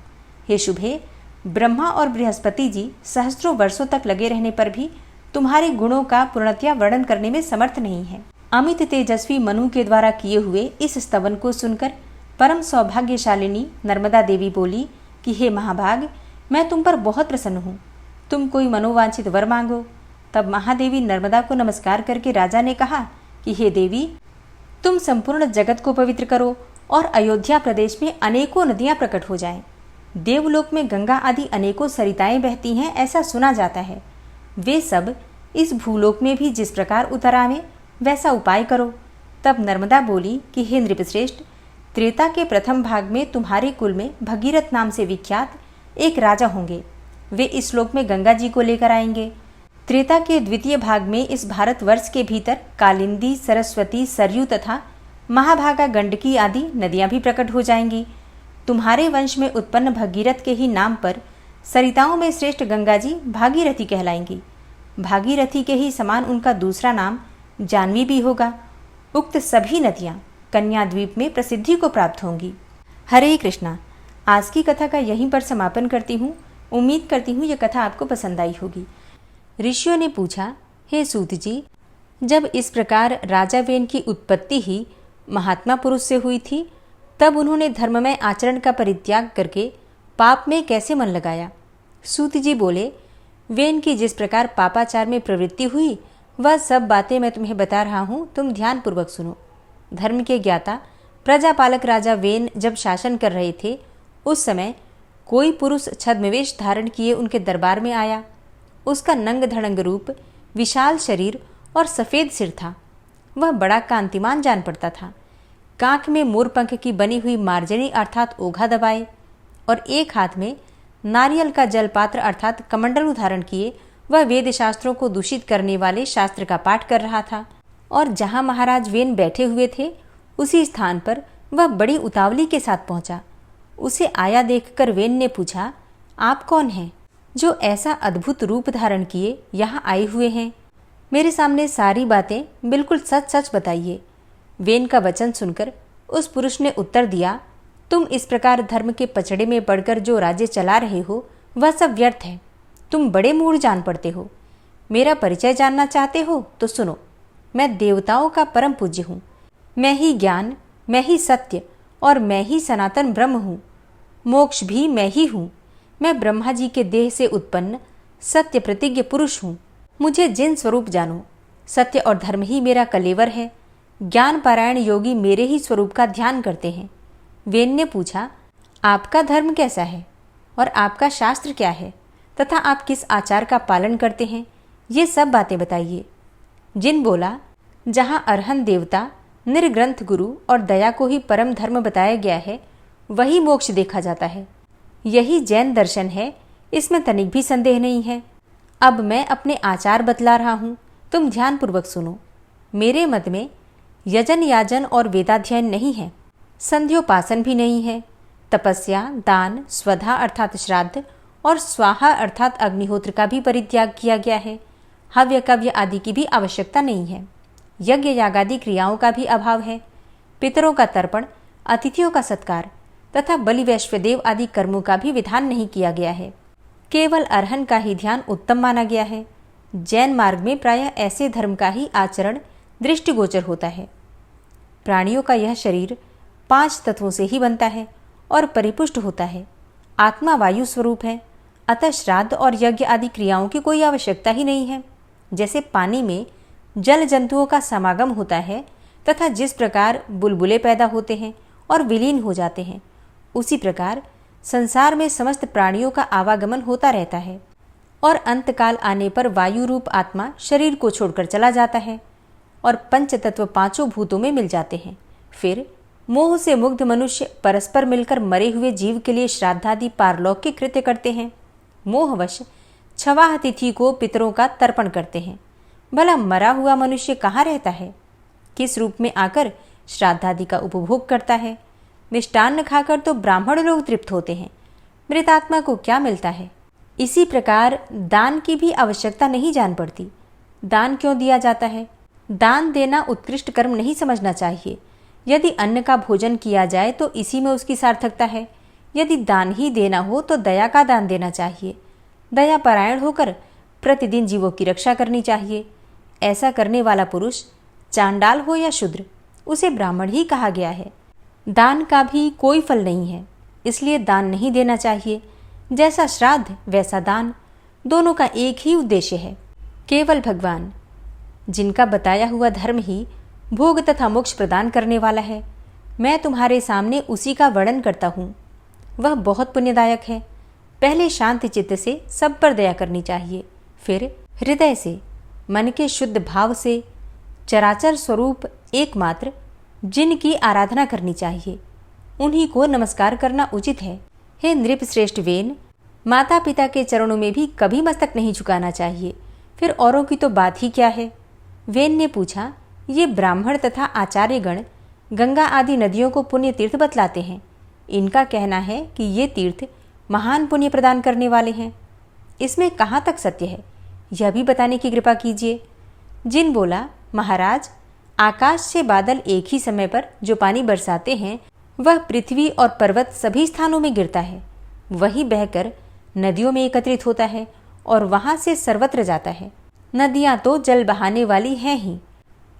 हे शुभे, ब्रह्मा और बृहस्पति जी सहस्त्रों वर्षों तक लगे रहने पर भी तुम्हारे गुणों का पूर्णतया वर्णन करने में समर्थ नहीं है। अमित तेजस्वी मनु के द्वारा किए हुए इस स्तवन को सुनकर परम सौभाग्यशालिनी नर्मदा देवी बोली कि हे महाभाग, मैं तुम पर बहुत प्रसन्न हूँ। तुम कोई मनोवांछित वर मांगो। तब महादेवी नर्मदा को नमस्कार करके राजा ने कहा कि हे देवी, तुम संपूर्ण जगत को पवित्र करो और अयोध्या प्रदेश में अनेकों नदियां प्रकट हो जाएं। देवलोक में गंगा आदि अनेकों सरिताएं बहती हैं, ऐसा सुना जाता है। वे सब इस भूलोक में भी जिस प्रकार उतर आवे वैसा उपाय करो। तब नर्मदा बोली कि हे नृपश्रेष्ठ, त्रेता के प्रथम भाग में तुम्हारे कुल में भगीरथ नाम से विख्यात एक राजा होंगे। वे इस लोक में गंगा जी को लेकर आएंगे। त्रेता के द्वितीय भाग में इस भारतवर्ष के भीतर कालिंदी, सरस्वती, सरयू तथा महाभागा, गंडकी आदि नदियां भी प्रकट हो जाएंगी। तुम्हारे वंश में उत्पन्न भगीरथ के ही नाम पर सरिताओं में श्रेष्ठ गंगा जी भागीरथी कहलाएंगी। भागीरथी के ही समान उनका दूसरा नाम जानवी भी होगा। उक्त सभी नदियां कन्याद्वीप में प्रसिद्धि को प्राप्त होंगी। हरे कृष्णा। आज की कथा का यहीं पर समापन करती हूँ। उम्मीद करती हूँ यह कथा आपको पसंद आई होगी। ऋषियों ने पूछा, हे सूत जी, जब इस प्रकार राजा वेन की उत्पत्ति ही महात्मा पुरुष से हुई थी, तब उन्होंने धर्ममय आचरण का परित्याग करके पाप में कैसे मन लगाया? सूत जी बोले, वेन की जिस प्रकार पापाचार में प्रवृत्ति हुई वह सब बातें मैं तुम्हें बता रहा हूँ, तुम ध्यानपूर्वक सुनो। धर्म के ज्ञाता प्रजापालक राजा वेन जब शासन कर रहे थे, उस समय कोई पुरुष छद्मवेश धारण किए उनके दरबार में आया। उसका नंग धड़ंग रूप, विशाल शरीर और सफ़ेद सिर था। वह बड़ा कांतिमान जान पड़ता था। कांख में मोरपंख की बनी हुई मार्जनी अर्थात ओघा दबाए और एक हाथ में नारियल का जलपात्र अर्थात कमंडलू धारण किए वह वेद शास्त्रों को दूषित करने वाले शास्त्र का पाठ कर रहा था। और जहाँ महाराज वेन बैठे हुए थे, उसी स्थान पर वह बड़ी उतावली के साथ पहुंचा। उसे आया देखकर वेन ने पूछा, आप कौन हैं जो ऐसा अद्भुत रूप धारण किए यहाँ आए हुए हैं? मेरे सामने सारी बातें बिल्कुल सच सच बताइए। वेन का वचन सुनकर उस पुरुष ने उत्तर दिया, तुम इस प्रकार धर्म के पचड़े में पड़कर जो राज्य चला रहे हो वह सब व्यर्थ है। तुम बड़े मूढ़ जान पड़ते हो। मेरा परिचय जानना चाहते हो तो सुनो। मैं देवताओं का परम पूज्य हूँ। मैं ही ज्ञान, मैं ही सत्य और मैं ही सनातन ब्रह्म हूँ। मोक्ष भी मैं ही हूँ। मैं ब्रह्मा जी के देह से उत्पन्न सत्य प्रतिज्ञ पुरुष हूँ। मुझे जिन स्वरूप जानो, सत्य और धर्म ही मेरा कलेवर है। ज्ञान पारायण योगी मेरे ही स्वरूप का ध्यान करते हैं। वेन ने पूछा, आपका धर्म कैसा है और आपका शास्त्र क्या है तथा आप किस आचार का पालन करते हैं, ये सब बातें बताइए। जिन बोला, जहाँ अरहंत देवता, निर्ग्रंथ गुरु और दया को ही परम धर्म बताया गया है, वही मोक्ष देखा जाता है। यही जैन दर्शन है, इसमें तनिक भी संदेह नहीं है। अब मैं अपने आचार बतला रहा हूँ, तुम ध्यानपूर्वक सुनो। मेरे मत में यजन, याजन और वेदाध्ययन नहीं है। संध्योपासन भी नहीं है। तपस्या, दान, स्वधा अर्थात श्राद्ध और स्वाहा अर्थात अग्निहोत्र का भी परित्याग किया गया है। हव्य कव्य आदि की भी आवश्यकता नहीं है। यज्ञ यागादि क्रियाओं का भी अभाव है। पितरों का तर्पण, अतिथियों का सत्कार तथा बलि वैश्वदेव आदि कर्मों का भी विधान नहीं किया गया है। केवल अरहन का ही ध्यान उत्तम माना गया है। जैन मार्ग में प्रायः ऐसे धर्म का ही आचरण दृष्टिगोचर होता है। प्राणियों का यह शरीर 5 तत्वों से ही बनता है और परिपुष्ट होता है। आत्मा वायु स्वरूप है, अतः श्राद्ध और यज्ञ आदि क्रियाओं की कोई आवश्यकता ही नहीं है। जैसे पानी में जल जंतुओं का समागम होता है तथा जिस प्रकार बुलबुले पैदा होते हैं और विलीन हो जाते हैं, उसी प्रकार संसार में समस्त प्राणियों का आवागमन होता रहता है और अंतकाल आने पर वायु रूप आत्मा शरीर को छोड़कर चला जाता है और पंच तत्व 5 भूतों में मिल जाते हैं। फिर मोह से मुग्ध मनुष्य परस्पर मिलकर मरे हुए जीव के लिए श्राद्धादि पारलौकिक कृत्य करते हैं। मोहवश छवाह तिथि को पितरों का तर्पण करते हैं। भला मरा हुआ मनुष्य कहाँ रहता है? किस रूप में आकर श्राद्धादि का उपभोग करता है? मिष्टान्न खाकर तो ब्राह्मण लोग तृप्त होते हैं, मृतात्मा को क्या मिलता है? इसी प्रकार दान की भी आवश्यकता नहीं जान पड़ती। दान क्यों दिया जाता है? दान देना उत्कृष्ट कर्म नहीं समझना चाहिए। यदि अन्न का भोजन किया जाए तो इसी में उसकी सार्थकता है। यदि दान ही देना हो तो दया का दान देना चाहिए। दया परायण होकर प्रतिदिन जीवों की रक्षा करनी चाहिए। ऐसा करने वाला पुरुष चांडाल हो या शूद्र, उसे ब्राह्मण ही कहा गया है। दान का भी कोई फल नहीं है, इसलिए दान नहीं देना चाहिए। जैसा श्राद्ध वैसा दान, दोनों का एक ही उद्देश्य है, केवल भगवान, जिनका बताया हुआ धर्म ही भोग तथा मोक्ष प्रदान करने वाला है। मैं तुम्हारे सामने उसी का वर्णन करता हूँ। वह बहुत पुण्यदायक है। पहले शांत चित्त से सब पर दया करनी चाहिए, फिर हृदय से, मन के शुद्ध भाव से चराचर स्वरूप एकमात्र जिनकी आराधना करनी चाहिए, उन्हीं को नमस्कार करना उचित है। हे नृप श्रेष्ठ वेन, माता पिता के चरणों में भी कभी मस्तक नहीं झुकाना चाहिए, फिर औरों की तो बात ही क्या है। वेन ने पूछा, ये ब्राह्मण तथा आचार्यगण गंगा आदि नदियों को पुण्य तीर्थ बतलाते हैं। इनका कहना है कि ये तीर्थ महान पुण्य प्रदान करने वाले हैं। इसमें कहाँ तक सत्य है, यह भी बताने की कृपा कीजिए। जिन बोला, महाराज, आकाश से बादल एक ही समय पर जो पानी बरसाते हैं, वह पृथ्वी और पर्वत सभी स्थानों में गिरता है। वही बहकर नदियों में एकत्रित होता है और वहां से सर्वत्र जाता है। नदियां तो जल बहाने वाली हैं ही,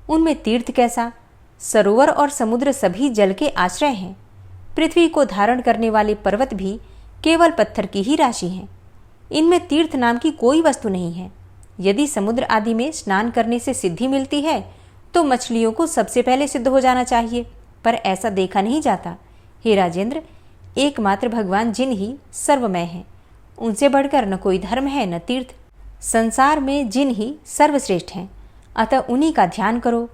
उनमें तीर्थ कैसा? सरोवर और समुद्र सभी जल के आश्रय हैं। पृथ्वी को धारण करने वाले पर्वत भी केवल पत्थर की ही राशि हैं। इनमें तीर्थ नाम की कोई वस्तु नहीं है। यदि समुद्र आदि में स्नान करने से सिद्धि मिलती है तो मछलियों को सबसे पहले सिद्ध हो जाना चाहिए, पर ऐसा देखा नहीं जाता। हे राजेंद्र, एकमात्र भगवान जिन ही सर्वमय हैं, उनसे बढ़कर न कोई धर्म है न तीर्थ। संसार में जिन ही सर्वश्रेष्ठ हैं, अतः उन्हीं का ध्यान करो,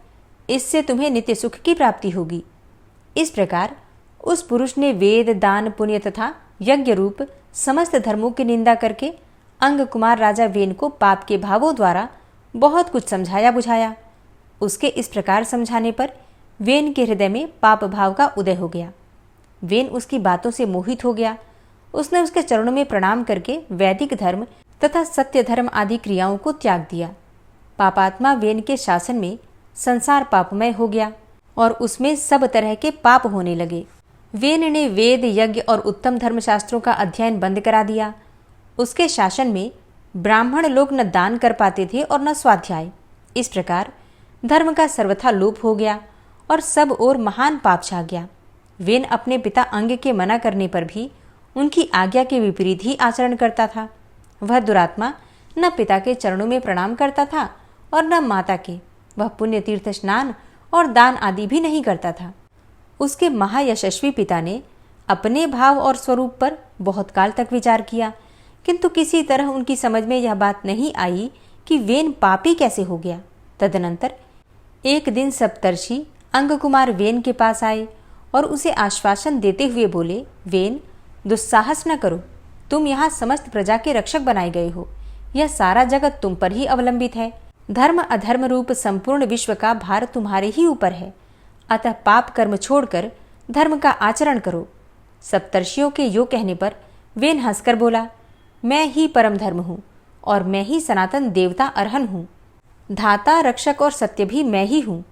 इससे तुम्हें नित्य सुख की प्राप्ति होगी। इस प्रकार उस पुरुष ने वेद, दान, पुण्य तथा यज्ञ रूप समस्त धर्मों की निंदा करके अंग कुमार राजा वेन को पाप के भावों द्वारा बहुत कुछ समझाया बुझाया। उसके इस प्रकार समझाने पर वेन के हृदय में पाप भाव का उदय हो गया। वेन उसकी बातों से मोहित हो गया। उसने उसके चरणों में प्रणाम करके वैदिक धर्म तथा सत्य धर्म आदि क्रियाओं को त्याग दिया। पापात्मा वेन के शासन में संसार पापमय हो गया और उसमें सब तरह के पाप होने लगे। वेन ने वेद, यज्ञ और उत्तम धर्मशास्त्रों का अध्ययन बंद करा दिया। उसके शासन में ब्राह्मण लोग न दान कर पाते थे और न स्वाध्याय। इस प्रकार धर्म का सर्वथा लोप हो गया और सब ओर महान पाप छा गया। वेन अपने पिता अंग के मना करने पर भी उनकी आज्ञा के विपरीत ही आचरण करता था। वह दुरात्मा न पिता के चरणों में प्रणाम करता था और न माता के। वह पुण्य तीर्थ स्नान और दान आदि भी नहीं करता था। उसके महायशस्वी पिता ने अपने भाव और स्वरूप पर बहुत काल तक विचार किया, किंतु किसी तरह उनकी समझ में यह बात नहीं आई कि वेन पापी कैसे हो गया। तदनंतर एक दिन सप्तर्षि अंगकुमार वेन के पास आए और उसे आश्वासन देते हुए बोले, वेन, दुस्साहस न करो, तुम यहाँ समस्त प्रजा के रक्षक बनाए गए हो। यह सारा जगत तुम पर ही अवलंबित है। धर्म अधर्म रूप संपूर्ण विश्व का भार तुम्हारे ही ऊपर है। अतः पाप कर्म छोड़कर धर्म का आचरण करो। सप्तर्षियों के यो कहने पर वेन हंसकर बोला, मैं ही परम धर्म हूँ और मैं ही सनातन देवता अरहन हूँ। धाता, रक्षक और सत्य भी मैं ही हूँ।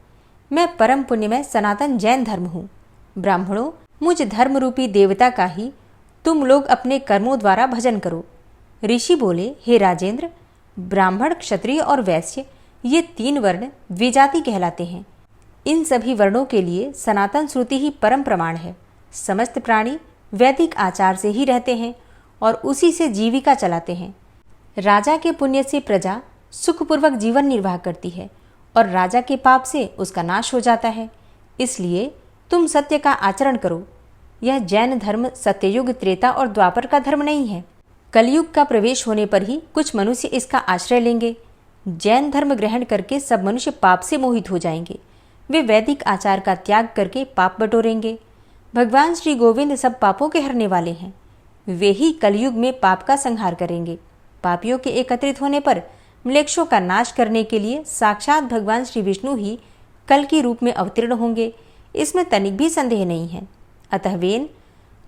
मैं परम पुण्यमय सनातन जैन धर्म हूँ। ब्राह्मणों, मुझ धर्म रूपी देवता का ही तुम लोग अपने कर्मों द्वारा भजन करो। ऋषि बोले, हे राजेंद्र, ब्राह्मण, क्षत्रिय और वैश्य ये 3 वर्ण द्विजाति कहलाते हैं। इन सभी वर्णों के लिए सनातन श्रुति ही परम प्रमाण है। समस्त प्राणी वैदिक आचार से ही रहते हैं और उसी से जीविका चलाते हैं। राजा के पुण्य से प्रजा सुखपूर्वक जीवन निर्वाह करती है और राजा के पाप से उसका नाश हो जाता है। इसलिए तुम सत्य का आचरण करो। यह जैन धर्म सत्ययुग, त्रेता और द्वापर का धर्म नहीं है। कलयुग का प्रवेश होने पर ही कुछ मनुष्य इसका आश्रय लेंगे। जैन धर्म ग्रहण करके सब मनुष्य पाप से मोहित हो जाएंगे। वे वैदिक आचार का त्याग करके पाप बटोरेंगे। भगवान श्री गोविंद सब पापों के हरने वाले हैं। वे ही कलयुग में पाप का संहार करेंगे। पापियों के एकत्रित होने पर म्लेच्छों का नाश करने के लिए साक्षात भगवान श्री विष्णु ही कल की रूप में अवतीर्ण होंगे, इसमें तनिक भी संदेह नहीं है। अतः वेन,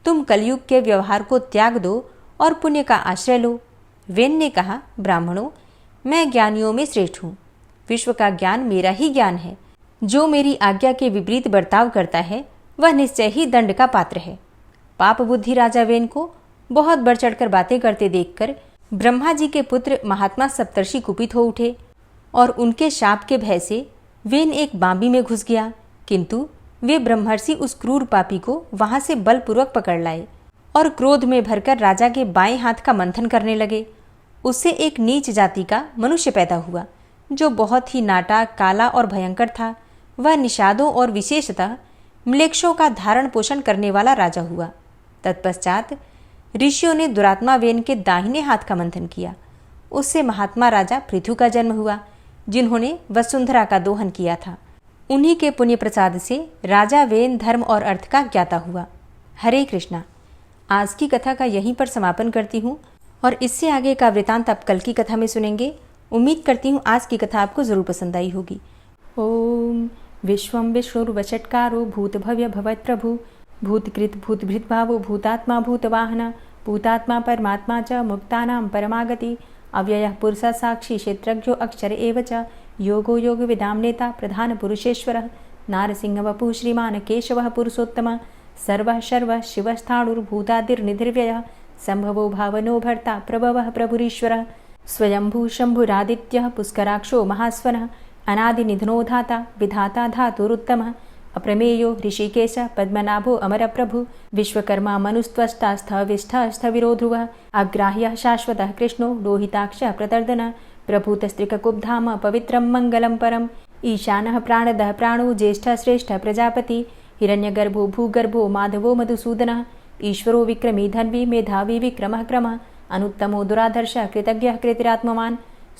तुम कलयुग के व्यवहार को त्याग दो और पुण्य का आश्रय लो। वेन ने कहा, ब्राह्मणों, मैं ज्ञानियों में श्रेष्ठ हूँ। विश्व का ज्ञान मेरा ही ज्ञान है। जो मेरी आज्ञा के विपरीत बर्ताव करता है वह निश्चय ही दंड का पात्र है। पाप बुद्धि राजा वेन को बहुत बढ़ चढ़कर बातें करते देखकर ब्रह्मा जी के पुत्र महात्मा सप्तर्षि कुपित हो उठे और उनके शाप के भय से वेन एक बांबी में घुस गया। किंतु वे ब्रह्मर्षि उस क्रूर पापी को वहां से बलपूर्वक पकड़ लाए और क्रोध में भरकर राजा के बाएं हाथ का मंथन करने लगे। उससे एक नीच जाति का मनुष्य पैदा हुआ जो बहुत ही नाटा, काला और भयंकर था। वह निषादों और विशेषतः म्लेच्छों का धारण पोषण करने वाला राजा हुआ। तत्पश्चात ऋषियों ने दुरात्मा वेन के दाहिने हाथ का मंथन किया। उससे महात्मा राजा पृथु का जन्म हुआ, जिन्होंने वसुंधरा का दोहन किया था। उन्हीं के पुण्य प्रसाद से राजा वेन धर्म और अर्थ का ज्ञाता हुआ। हरे कृष्णा। आज की कथा का यहीं पर समापन करती हूँ और इससे आगे का वृतांत आप कल की कथा में सुनेंगे। उम्मीद करती हूँ आज की कथा आपको जरूर पसंद आई होगी। ओम विश्वं विष्णुर्वषट्कारो भूतभव्य भवत्प्रभु भूतकृत भूतभृत भावो भूतात्मा भूतवाहन भूतात्मा परमात्मा च मुक्तानां परमागति अव्ययः पुरुषः साक्षी क्षेत्रज्ञो अक्षर एव च योगो योग विदाम नेता प्रधान पुरुषेश्वरः नारसिंह वपुः श्रीमान केशवः पुरुषोत्तम सर्वः शर्वः शिवस्थाणुर्भूतादिर्निधिर्व्ययः संभवो भावनो भर्ता प्रभवः प्रभुरीश्वरः स्वयंभू शंभुरादित्यः पुष्कराक्षो महास्वनः अनादिनिधनो धाता विधाता धातुरुत्तमः अप्रमेयो ऋषिकेश पद्मनाभो अमरप्रभु विश्वकर्मा मनुस्त्वष्टा स्थविष्ठः स्थविरो ध्रुवः अग्राह्यः शाश्वतः कृष्णो लोहिताक्षः प्रतर्दन प्रभूतस्त्रिककुब्धाम पवित्रं मङ्गलं परम् ईशानः प्राणदः प्राणो ज्येष्ठः श्रेष्ठः प्रजापति हिरण्यगर्भो भूगर्भो माधवो मधुसूदनः ईश्वरो विक्रमी धन्वी मेधावी विक्रमः क्रमः अनुत्तमो दुराधर्षः कृतज्ञः कृतिरात्मवान्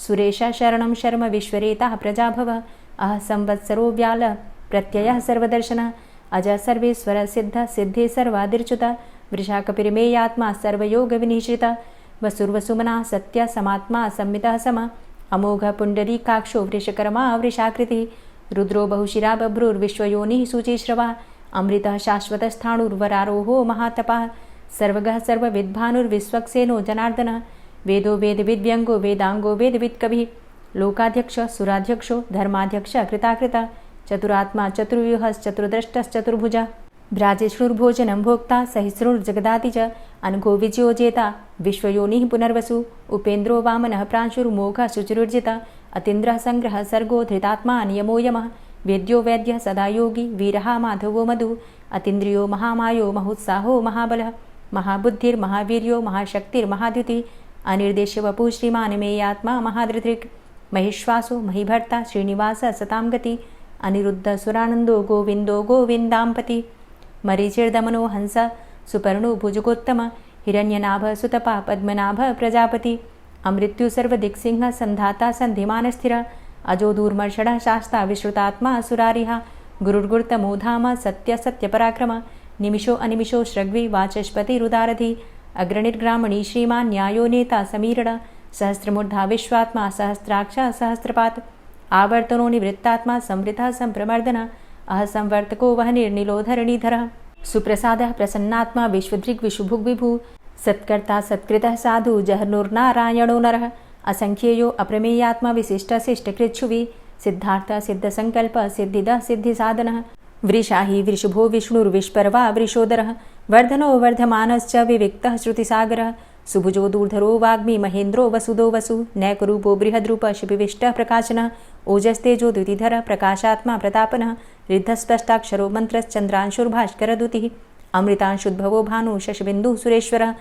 सुरेशः शरणं शर्म विश्वरेताः प्रजाभवः अह संवत्सरो व्यालः प्रत्ययः सर्वदर्शनः अज सर्वेश्वर सिद्ध सिद्धे सर्वादिर्च्युत वृषाकपिर्मेयात्मा सर्वयोगविनिश्रितः वसुर्वसुमना सत्य समात्मा संमितः सम अमोघ पुण्डरीकाक्षो वृषकर्मा वृषाकृतिः रुद्रो बहुशिरा बभ्रुर्विश्वयोनिः शुचिश्रवः अमृतः शाश्वतस्थाणुर्वरारोहो महातपः सर्वगः सर्वविद्भानुर्विश्वक्सेनो जनार्दनः वेदो वेदविद्व्यङ्गो वेदाङ्गो वेदवित्कविः लोकाध्यक्ष सुराध्यक्षो धर्माध्यक्ष कृताकृत चतुरात्मा चतुर्व्यूहश्चतुर्द्रष्टश्चतुर्भुजः भ्राजेष्णुर्भोजनं भोक्ता सहिष्णुर्जगदाति च अनघो विजयो जेता विश्वयोनिः पुनर्वसु उपेन्द्रो वामनः प्रांशुर्मोघः शुचिरुर्जिता अतीन्द्रः संग्रहः सर्गो धृतात्मा नियमो यमः वेद्यो वैद्यः सदा योगी वीरः माधवो मधु अतीन्द्रियो महामायो महोत्साहो महाबलः महाबुद्धिर्महावीर्यो महाशक्तिर्महाद्युतिः अनिर्देश्य वपुः श्रीमान् मेयात्मा महाधृतिर् महिश्वासो महीभर्ता श्रीनिवासः सतां गति अनिरुद्ध सुरानंदो गोविंदो गोविंदांपति मरीचिर्दमनो हंस सुपर्णो भुजगोत्तम हिरण्यनाभ सुतपा पद्मनाभ प्रजापति अमृत्यु सर्वदिक्सिंह संधाता संधिमान स्थिर अजो दूर्मर्षण शास्ता विश्रुतात्मा सुरारिहा गुरुर्गुर्तमो धाम सत्य सत्य पराक्रम निमिषो अनिमिषो श्रग्वी वाचस्पति रुदारधि अग्रणिर्ग्रामणी श्रीमान न्यायो नेता समीरण सहस्रमूर्धा विश्वात्मा सहस्राक्ष सहस्रपात आवर्तनो निवृत्तात्मा संवृतः संप्रमर्दन अह संवर्तको वह निर्निलोधरणीधरः सुप्रसादः प्रसन्नात्मा विश्वदृग् विशुभुग् विभु सत्कर्ता सत्कृतः साधु जहनुर्नारायणो नरः असंख्येयो अप्रमेयात्मा विशिष्टशिष्टकृच्छुवि सिद्धार्थ सिद्धसंकल्प सिद्धिदः सिद्धिसाधनः वृषाहि वृषभो विष्णुर्विष्पर्वा वृषोदरः वर्धनो वर्धमानश्च विविक्तः श्रुतिसागरः सुभुजो दूर्धरो वाग्मी महेन्द्रो वसुदो वसु नैकरूपो बृहद्रूप शिपिविष्टः प्रकाशनः ओजस्तेजो द्युतिधर प्रकाशात्मा प्रतापनः रिद्धस्पष्टाक्षरो मन्त्रश्चन्द्रांशुर्भास्करदुतिः अमृतांशुद्भवो भानु शशबिन्दुः सुरेश्वरः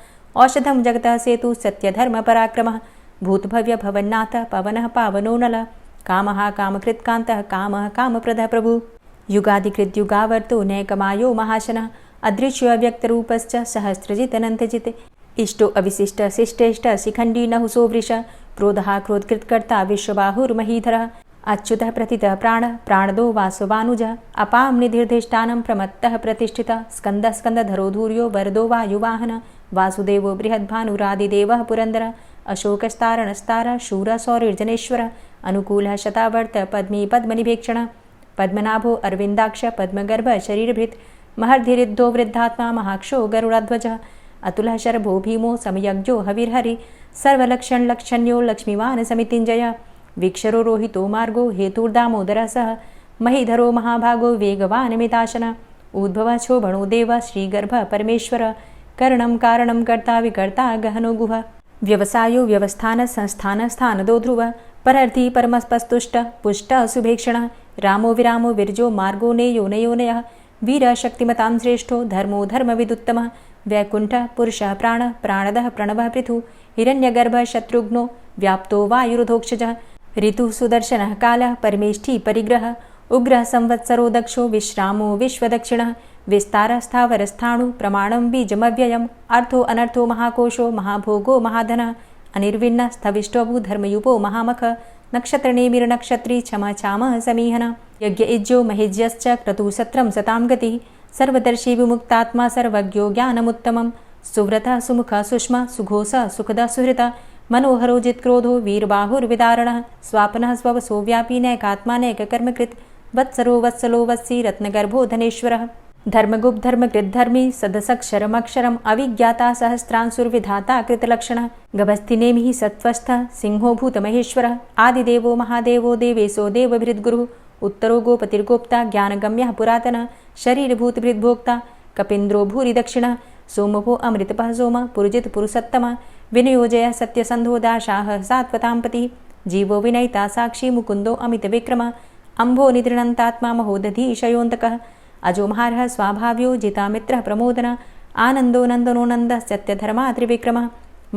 औषधं जगतः सेतु सत्यधर्मपराक्रमः भूतभव्य भवन्नाथ पवनः पावनो नलः कामः कामकृत्कान्तः कामः कामप्रदः प्रभुः युगादिकृद्युगावर्तो नैकमायो महाशनः अदृश्यो अव्यक्तरूपश्च सहस्रजितनन्तजित् इष्टो अविशिष्ट शिष्टेष्ट शिखण्डी नहुसो वृष क्रोधः क्रोधकृत्कर्ता विश्वबाहुर्महीधरः अच्युतः प्रतितः प्राणदो वासवानुजः अपां निधिर्धिष्ठानं प्रमत्तः प्रतिष्ठितः स्कन्दः स्कन्दधरो धूर्यो वरदो वायुवाहनः वासुदेवो बृहद्भानुरादिदेवः पुरन्दरः अशोकस्तारणस्तारः शूरः सौरिर्जनेश्वरः अनुकूलः शतावर्त पद्मी पद्मनिभेक्षणः पद्मनाभो अरविन्दाक्ष पद्मगर्भ शरीरभृत् महर्धिरिद्धो वृद्धात्मा महाक्षो गरुडाध्वजः अतुलः शरभो भीमो समयज्ञो हविर्हरि सर्वलक्षणलक्षण्यो लक्ष्मीवान् समितिञ्जयः वीक्षरो रोहितो मार्गो हेतुर्दामोदरः सः महीधरो महाभागो वेगवान् मिताशनः उद्भवः क्षोभणो देवः श्रीगर्भः परमेश्वरः करणं कारणं कर्ता विकर्ता गहनो गुहः व्यवसायो व्यवस्थान संस्थान स्थानदो ध्रुवः परर्थी परमस्पस्तुष्ट पुष्ट शुभेक्षणः रामो विरामो विरजो मार्गो नेयो नयोनयः वीरः शक्तिमतां श्रेष्ठो धर्मो धर्मविदुत्तमः वैकुण्ठः पुरुषः प्राणः प्राणदः प्रणवः पृथुः हिरण्यगर्भः शत्रुघ्नो व्याप्तो वायुरुधोक्षजः ऋतुः सुदर्शनः कालः परमेष्ठी परिग्रहः उग्रः संवत्सरो दक्षो विश्रामो विश्वदक्षिणः विस्तारः स्थावरस्थाणु प्रमाणं बीजमव्ययम् अर्थो अनर्थो महाकोशो महाभोगो महाधनः अनिर्विण्णः स्थविष्टोऽभू धर्मयुपो महामखः नक्षत्रनेमिर्नक्षत्री क्षमा क्षामः समीहनः यज्ञ इज्जो महेज्यश्च क्रतुः सत्रं सतां गतिः सर्वदर्शी विमुक्तात्मा सर्वज्ञो ज्ञानमुत्तमं सुव्रतः सुमुखः सुष्मा सुघोषः सुखदः सुहृतः मनोहरो जित्क्रोधो वीरबाहुर्विदारणः स्वापनः स्ववसो व्यापी नैकात्मा नैककर्मकृत् वत्सरो वत्सलो वत्सी रत्नगर्भो धनेश्वरः धर्मगुप्त धर्मकृद्धर्मी सदसक्षरमक्षरम् अविज्ञाता सहस्रांशुर्विधाता कृतलक्षणः गभस्तिनेमिः सत्त्वस्थः सिंहो भूतमहेश्वरः आदिदेवो महादेवो देवेशो देवभृद्गुरुः उत्तरो गोपतिर्गोप्ता ज्ञानगम्यः पुरातनः शरीरभूतभृद्भोक्ता कपीन्द्रो भूरि दक्षिणः सोमभो अमृतपः सोमः पुरुजित पुरुषोत्तमः विनियोजय सत्यसन्धो दाशाः सात्वतां पतिः जीवो विनयिता साक्षी मुकुन्दो अमितविक्रमः अम्भो निद्रणन्तात्मा महोदधीशयोऽन्तकः अजो महार्हः स्वाभाव्यो जितामित्रः प्रमोदनः आनन्दो नन्दनो नन्दः सत्यधर्मा त्रिविक्रमः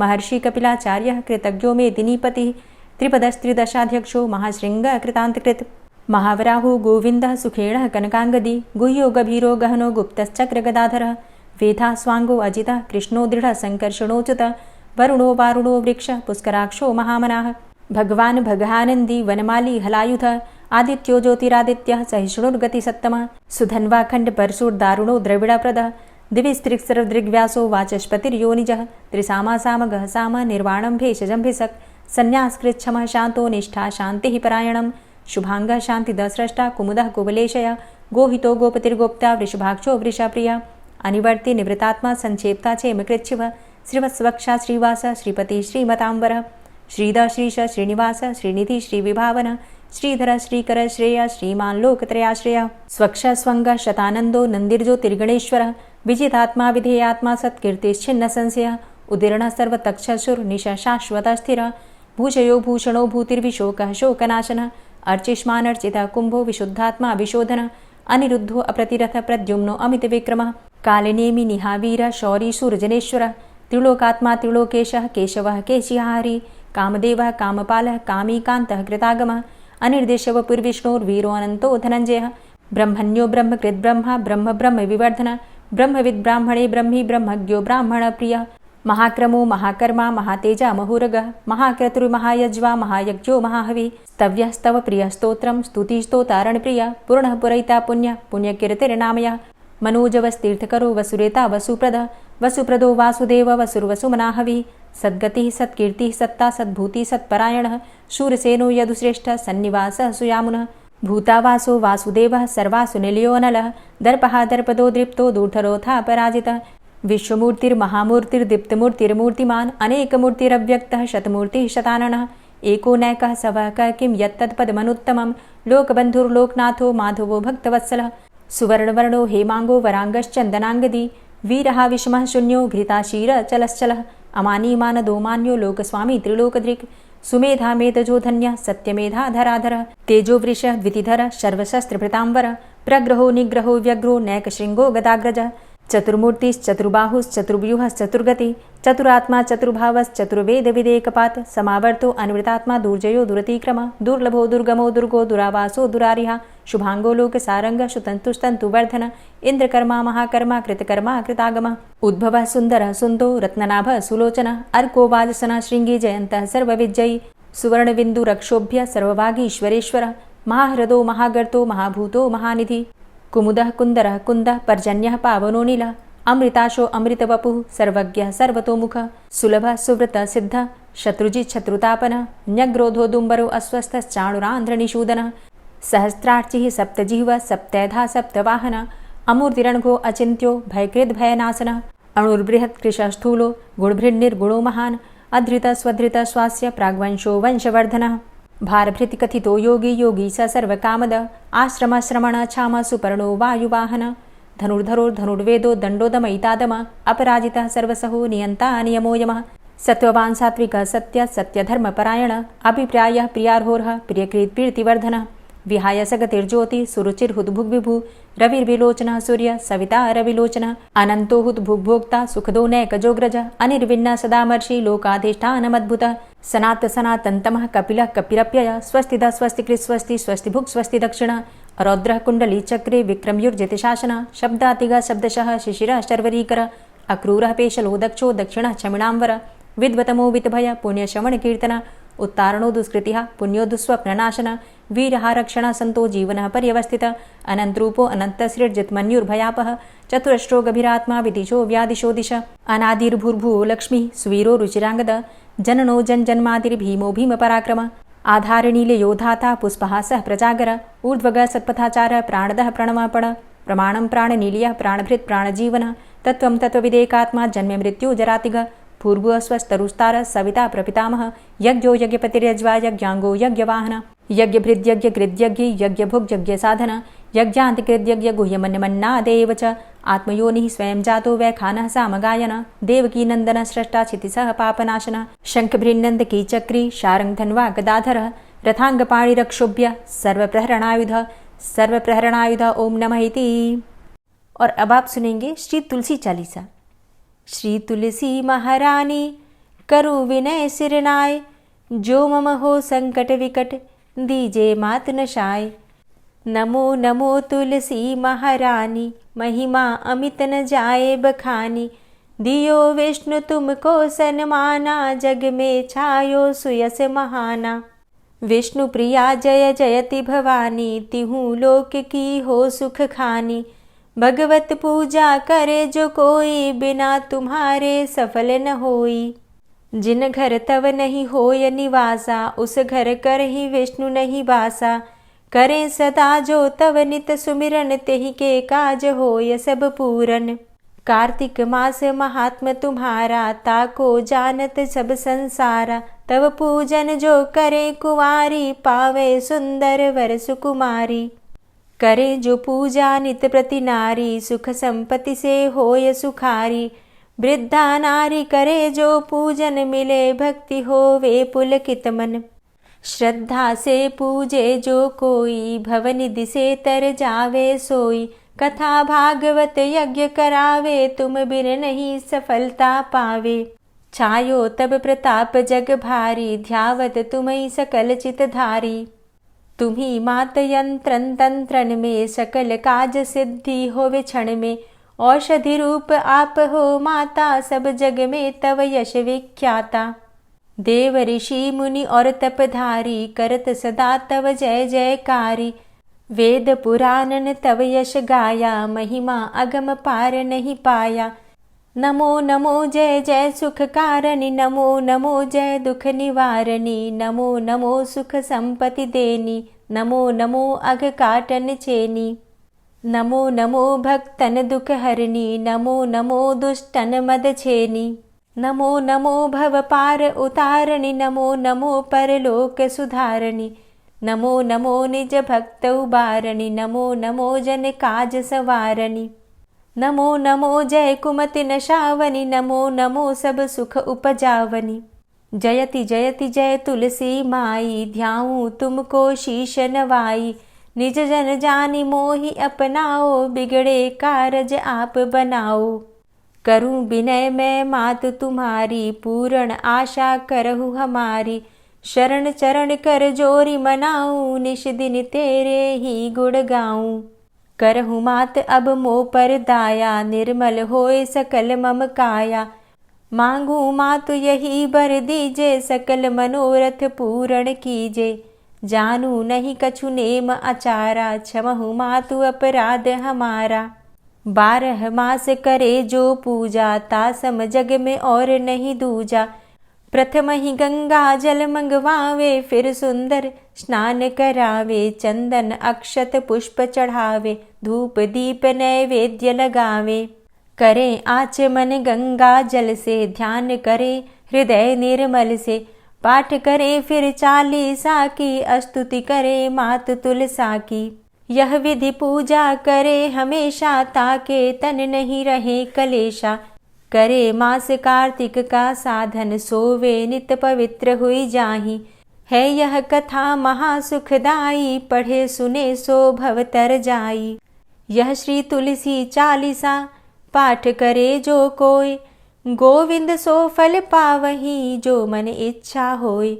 महर्षि कपिलाचार्यः कृतज्ञो मेदिनीपतिः त्रिपदस्त्रिदशाध्यक्षो महाशृङ्गः कृतान्तकृत् महावराहो गोविन्दः सुखेणः कनकाङ्गदी गुह्यो गभीरो गहनो गुप्तश्चक्रगदाधरः वेधा स्वाङ्गो अजितः कृष्णो दृढः सङ्कर्षणोच्युतः वरुणो वारुणो वृक्षः पुष्कराक्षो महामनाः भगवान् भगानन्दी वनमाली हलायुधः आदित्यो ज्योतिरादित्यः सहिष्णुर्गतिसत्तमः सुधन्वाखण्ड परशुर्दारुणो द्रविडप्रदः दिविस्त्रिक्सरदृग्व्यासो वाचस्पतिर्योनिजः त्रिसामासामगः साम निर्वाणं भेषजम्भिषक् सन्न्यासकृच्छमः शान्तो निष्ठा शान्तिः परायणं शुभाङ्गः शान्तिदस्रष्टा कुमुदः कुवलेशय गोहितो गोपतिर्गोप्ता वृषभाक्षो वृषप्रियः अनिवर्ति निवृतात्मा संक्षेप्ता चेमकृच्छिवः श्रीवत्सवक्षा श्रीवास श्रीपति श्रीमतांबरः श्रीद श्रीश श्रीनिवास श्रीनिधि श्रीविभावन श्रीधर श्रीकर श्रेय श्रीमान् लोकत्रयाश्रयः स्वक्ष स्वङ्ग शतानन्दो नन्दिर्ज्योतिर्गणेश्वरः विजितात्मा विधेयात्मा सत्कीर्तिश्छिन्न संशयः उदीर्णः सर्वतक्षसुर्निश शाश्वतः स्थिरः भूषयो भूषणो भूतिर्विशोकः शोकनाशनः अर्चिष्मानर्चितः कुम्भो विशुद्धात्मा विशोधनः अनिरुद्धो अप्रतिरथ प्रद्युम्नो अमितविक्रमः कालिनेमि निहावीर शौरी शूरजनेश्वरः त्रिलोकात्मा त्रिलोकेशः केशवः केशिहारी कामदेवः कामपालः कामीकान्तः कृतागमः अनिर्देशवपुर्विष्णोर्वीरो अनन्तो धनञ्जयः ब्रह्मण्यो ब्रह्मकृद्ब्रह्मा ब्रह्म ब्रह्म विवर्धनः ब्रह्मविद् ब्राह्मणे ब्रह्मी ब्रह्मज्ञो ब्राह्मणप्रियः महाक्रमो महाकर्मा महातेजा महोरगः महाक्रतुर्महायज्वा महायज्ञो महाहवि स्तव्यः स्तव प्रियः स्तोत्रं स्तुतिस्तोतारणप्रियः पूर्णः पुरैता पुण्यः पुण्यकीर्तिर्नामयः मनोजवस्तीर्थकरो वसुरेता वसुप्रदः वसुप्रदो वासुदेव वसुर्वसुमनाहवि सद्गतिः सत्कीर्तिः सत्ता सद्भूतिः सत्परायणः शूरसेनो यदुश्रेष्ठः सन्निवासः सुयामुनः भूतावासो वासुदेवः सर्वासु निलयोऽनलः दर्पः दर्पदो दृप्तो दूर्धरोऽथा पराजितः विश्वमूर्तिर्महामूर्तिर्दीप्तमूर्तिर्मूर्तिमान् अनेकमूर्तिरव्यक्तः शतमूर्तिः शताननः एको नैकः सवः क किं यत्तत्पदमनुत्तमं लोकबन्धुर्लोकनाथो माधवो भक्तवत्सलः सुवर्णवर्णो हेमाङ्गो वराङ्गश्चन्दनाङ्गदी वीरः विषमः शून्यो घृताशीरचलश्चलः अमानीमानदो मान्यो लोकस्वामी त्रिलोकदृक् सुमेधा मेधजो धन्यः सत्यमेधाधराधरः तेजोवृषः द्वितिधरः सर्वशस्त्रभृताम्बरः प्रग्रहो निग्रहो व्यग्रो नैकशृङ्गो गदाग्रजः चतुर्मूर्तिश्चतुर्बाहुश्चतुर्व्यूहश्चतुर्गति चतुरात्मा चतुर्भावश्चतुर्वेदविदेकपात् समावर्तो अन्वृतात्मा दुर्जयो दुरतिक्रम दुर्लभो दुर्गमो दुर्गो दुरावासो दुरारिहा शुभांगो लोकसारंग सुतन्तुस्तन्तुवर्धन इन्द्रकर्मा महाकर्मा कृतकर्मा कृतागम उद्भवः सुन्दरः सुन्दो रत्ननाभः सुलोचनः अर्को वाजसनः शृङ्गी जयन्तः सर्वविजयी सुवर्णबिन्दुरक्षोभ्य सर्वभागीश्वरेश्वरः महाहृदो महागर्तो महाभूतो महानिधि कुमुदः कुन्दरः कुन्दः पर्जन्यः पावनो नीलः अमृताशो अमृतवपुः सर्वज्ञः सर्वतोमुखः सुलभः सुव्रतः सिद्धः शत्रुजित् शत्रुतापनः न्यग्रोधोदुम्बरो अस्वस्थश्चाणुरान्ध्रनिषूदनः सहस्रार्चिः सप्तजिह्वः सप्तैधा सप्तवाहनः अमूर्तिरणघो अचिन्त्यो भयकृद्भयनाशनः अणुर्बृहत्कृशः स्थूलो गुणभृन्निर्गुणो महान् अधृतः स्वधृतः स्वास्य प्राग्वंशो वंशवर्धनः भारभृतिकथितो योगी योगी स सर्वकामद आश्रमश्रमण क्षाम सुपर्णो वायुवाहन धनुर्धरो धनुर्वेदो दण्डोदमयितादम अपराजितः सर्वसहो नियन्ता नियमो यमः सत्त्ववान् सात्विकः सत्य सत्यधर्मपरायण अभिप्रायः प्रियार्होर्ह प्रियकृत्प्रीतिवर्धनः विहाय सगतिर्ज्योति सुरुचिर्हुद्भुग्विभु रविर्विलोचनः सूर्य सविता रविलोचनः अनन्तो हुद्भुग्भोक्ता सुखदो नैकजोग्रज अनिर्विण्ण सदामर्षि लोकाधिष्ठानमद्भुतः सनात सनातन्तमः कपिलः कपिरप्यय स्वस्तिदः स्वस्तिकृत् स्वस्ति स्वस्तिभुक् स्वस्ति दक्षिणः रौद्रः कुण्डली चक्रे विक्रमयुर्जितशासनः शब्दातिगः शब्दशः शिशिरः शर्वरीकरः अक्रूरः पेशलो दक्षो दक्षिणः क्षमिणाम्बर विद्वतमो वितभय पुण्यश्रवणकीर्तन उत्तारणो दुष्कृतिः पुण्यो दुःस्वप्ननाशन वीरहारक्षण संतो जीवनः पर्यवस्थितः अनन्तरूपो अनन्तसृर्जितमन्युर्भयापः चतुरश्रो गभीरात्मा विदिशो व्यादिशो दिश अनादिर्भूर्भुवो लक्ष्मीः सुवीरो रुचिराङ्गद जननो जन्मादिर्भीमो भीमपराक्रम आधारनीलयो धाता पुष्पहासः प्रजागर ऊर्ध्वगः सत्पथाचारः प्राणदः प्रणवपण प्रमाणं प्राणनीलयः प्राणभृत् प्राणजीवनः तत्त्वं तत्त्वविदेकात्मा जन्म मृत्यु जरातिगः पूर्वस्वस्तरुस्तार सविता प्रपितामह यज्ञो यज्ञपतिर्यज्वा यज्ञांगो यज्ञवाहन यज्ञभृद्यज्ञ यज्ञभुग्यज्ञसाधन यज्ञान्तिकृद्यज्ञ गुह्यमन्यमन्नादेव च आत्मयोनिः स्वयं जातो वैखानः सामगायन देवकीनन्दन स्रष्टा क्षितिसः पापनाशन शङ्खभृन्नन्दकी चक्री शारङ्गधन्वा गदाधरः रथाङ्गपाणिरक्षोभ्य सर्वप्रहरणायुध ओम नमः इति। और अब आप सुनेंगे श्री तुलसी चालीसा। श्री तुलसी महारानी करु विनय सिरनाय, जो मम हो संकट विकट दीजे मात नशाय। नमो नमो तुलसी महारानी, महिमा अमित न जाए बखानी। दियो विष्णु तुमको सन्माना, जग में छायो सुयस महाना। विष्णु प्रिया जय जयति भवानी, तिहु लोक की हो सुख खानी। भगवत पूजा करे जो कोई, बिना तुम्हारे सफल न होई। जिन घर तव नहीं होय निवासा, उस घर कर ही विष्णु नहीं बासा। करें सदा जो तव नित सुमिरन, तेहि के काज होय सब पूरन। कार्तिक मास महात्म तुम्हारा, ताको जानत सब संसारा। तव पूजन जो करे कुंवारी, पावे सुंदर वर सुकुमारी। करे जो पूजा नित प्रति नारी, सुख संपत्ति से होय सुखारी। वृद्धा नारी करे जो पूजन, मिले भक्ति होवे पुलकित मन। श्रद्धा से पूजे जो कोई, भवनिधि से तर जावे सोई। कथा भागवत यज्ञ करावे, तुम बिन नहीं सफलता पावे। छायो तब प्रताप जग भारी, ध्यावत तुम्हीं सकल चित धारी। तुम्ही मात यंत्रन तंत्रन में, सकल काज सिद्धि होवे क्षण में। औषधि रूप आप हो माता, सब जग में तव यश विख्याता। देव ऋषि मुनि और तपधारी, करत सदा तव जय जयकारी। वेद पुराणन तव यश गाया, महिमा अगम पार नहीं पाया। नमो नमो जय जय सुख कारणि, नमो नमो जय दुख निवारणी। नमो नमो सुख संपत्ति देनी, नमो नमो अघ काटन चेनी। नमो नमो भक्तन दुख हरणी, नमो नमो दुष्टन मद छेनी। नमो नमो भव पार उतारणी, नमो नमो परलोक सुधारणी। नमो नमो निज भक्त उबारणी, नमो नमो जन काज सवारणी। नमो नमो जय कुमति नशावनी, नमो नमो सब सुख उपजावनी। जयति जयति जय तुलसी माई, ध्याऊं तुमको शीश नवाई। निज जन जानि मोहि अपनाओ, बिगड़े कारज आप बनाओ। करूं विनय मैं मात तुम्हारी, पूर्ण आशा करहु हमारी। शरण चरण कर जोरी मनाऊं, निश दिन तेरे ही गुण गाऊं। करहु मात अब मोह पर दाया, निर्मल होए सकल मम काया। मांगू मातु यही बर दीजे, सकल मनोरथ पूर्ण कीजे। जानू नहीं कछु नेम आचारा, क्षमहु मातु अपराध हमारा। 12 मास करे जो पूजा, तासम जग में और नहीं दूजा। प्रथम ही गंगा जल मंगवावे, फिर सुंदर स्नान करावे। चंदन अक्षत पुष्प चढ़ावे, धूप दीप नैवेद्य लगावे। करें आचमन गंगा जल से, ध्यान करे हृदय निर्मल से। पाठ करे फिर 40 की, स्तुति करे मात तुलसा की। यह विधि पूजा करे हमेशा, ताके तन नहीं रहे कलेशा। करे मास कार्तिक का साधन, सोवे नित पवित्र हुई जाहि। है यह कथा महासुखदाई, पढ़े सुने सो भव तर जाई। यह श्री तुलसी 40 पाठ करे जो कोय, गोविंद सो फल पावही, जो मन इच्छा होय।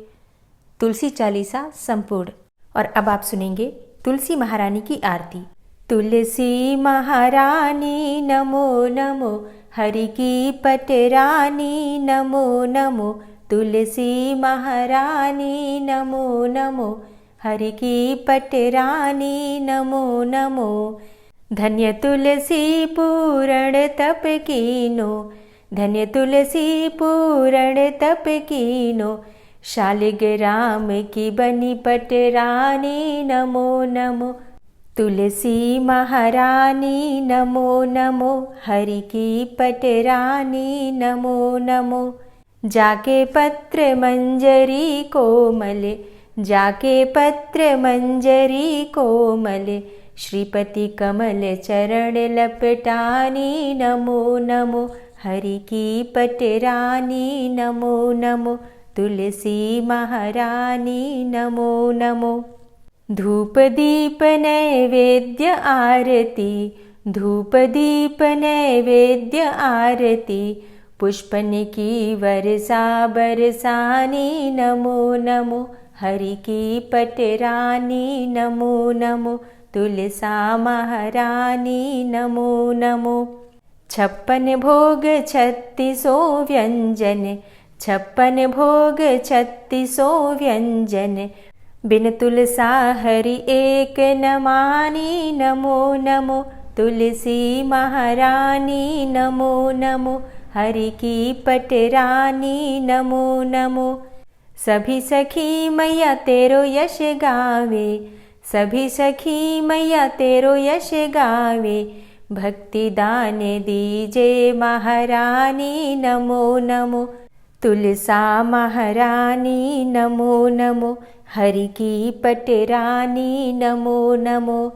तुलसी 40 संपूर्ण। और अब आप सुनेंगे तुलसी महारानी की आरती। तुलसी महारानी नमो नमो, हरि की पटरानी नमो नमो। तुलसी महारानी नमो नमो, हरि की पटरानी नमो नमो। धन्य तुलसी पूर्ण तप कीनो, धन्य तुलसी पूर्ण तप कीनो। शालिग्राम की बनी पटरानी नमो नमो। तुलसी महारानी नमो नमो, हरि की पटरानी नमो नमो। जाके पत्र मंजरी कोमल, जाके पत्र मंजरी कोमल। श्रीपति कमल चरण लपटानी नमो नमो, हरि की पटरानी नमो नमो। तुलसी महारानी नमो नमो। धूप दीप नैवेद्य आरती, धूप दीप नैवेद्य आरती। पुष्पन की वर्षा बरसानी नमो नमो, हरि की पटरानी नमो नमो। तुलसा महारानी नमो नमो। 56 भोग 36 व्यंजन, 56 भोग 36 व्यंजन। बिन तुलसा हरि एक न मानी नमो नमो। तुलसी महारानी नमो नमो, हरि की पटरानी नमो नमो। सभी सखी मैया तेरो यश गावे, सभी सखी मैया तेरो यश गावे। भक्ति दान दीजे महारानी नमो नमो। तुलसा महारानी नमो नमो, हरि की पटरानी नमो नमो।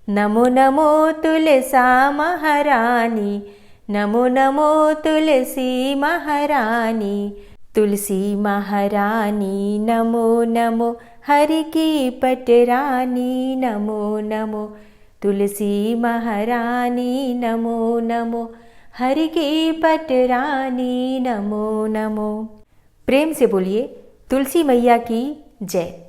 नमो नमो तुलसा महारानी, नमो नमो तुलसी महारानी। तुलसी महारानी नमो नमो, हरि की पटरानी नमो नमो। तुलसी महारानी नमो नमो, हरि की पटरानी नमो नमो। प्रेम से बोलिए तुलसी मैया की जय।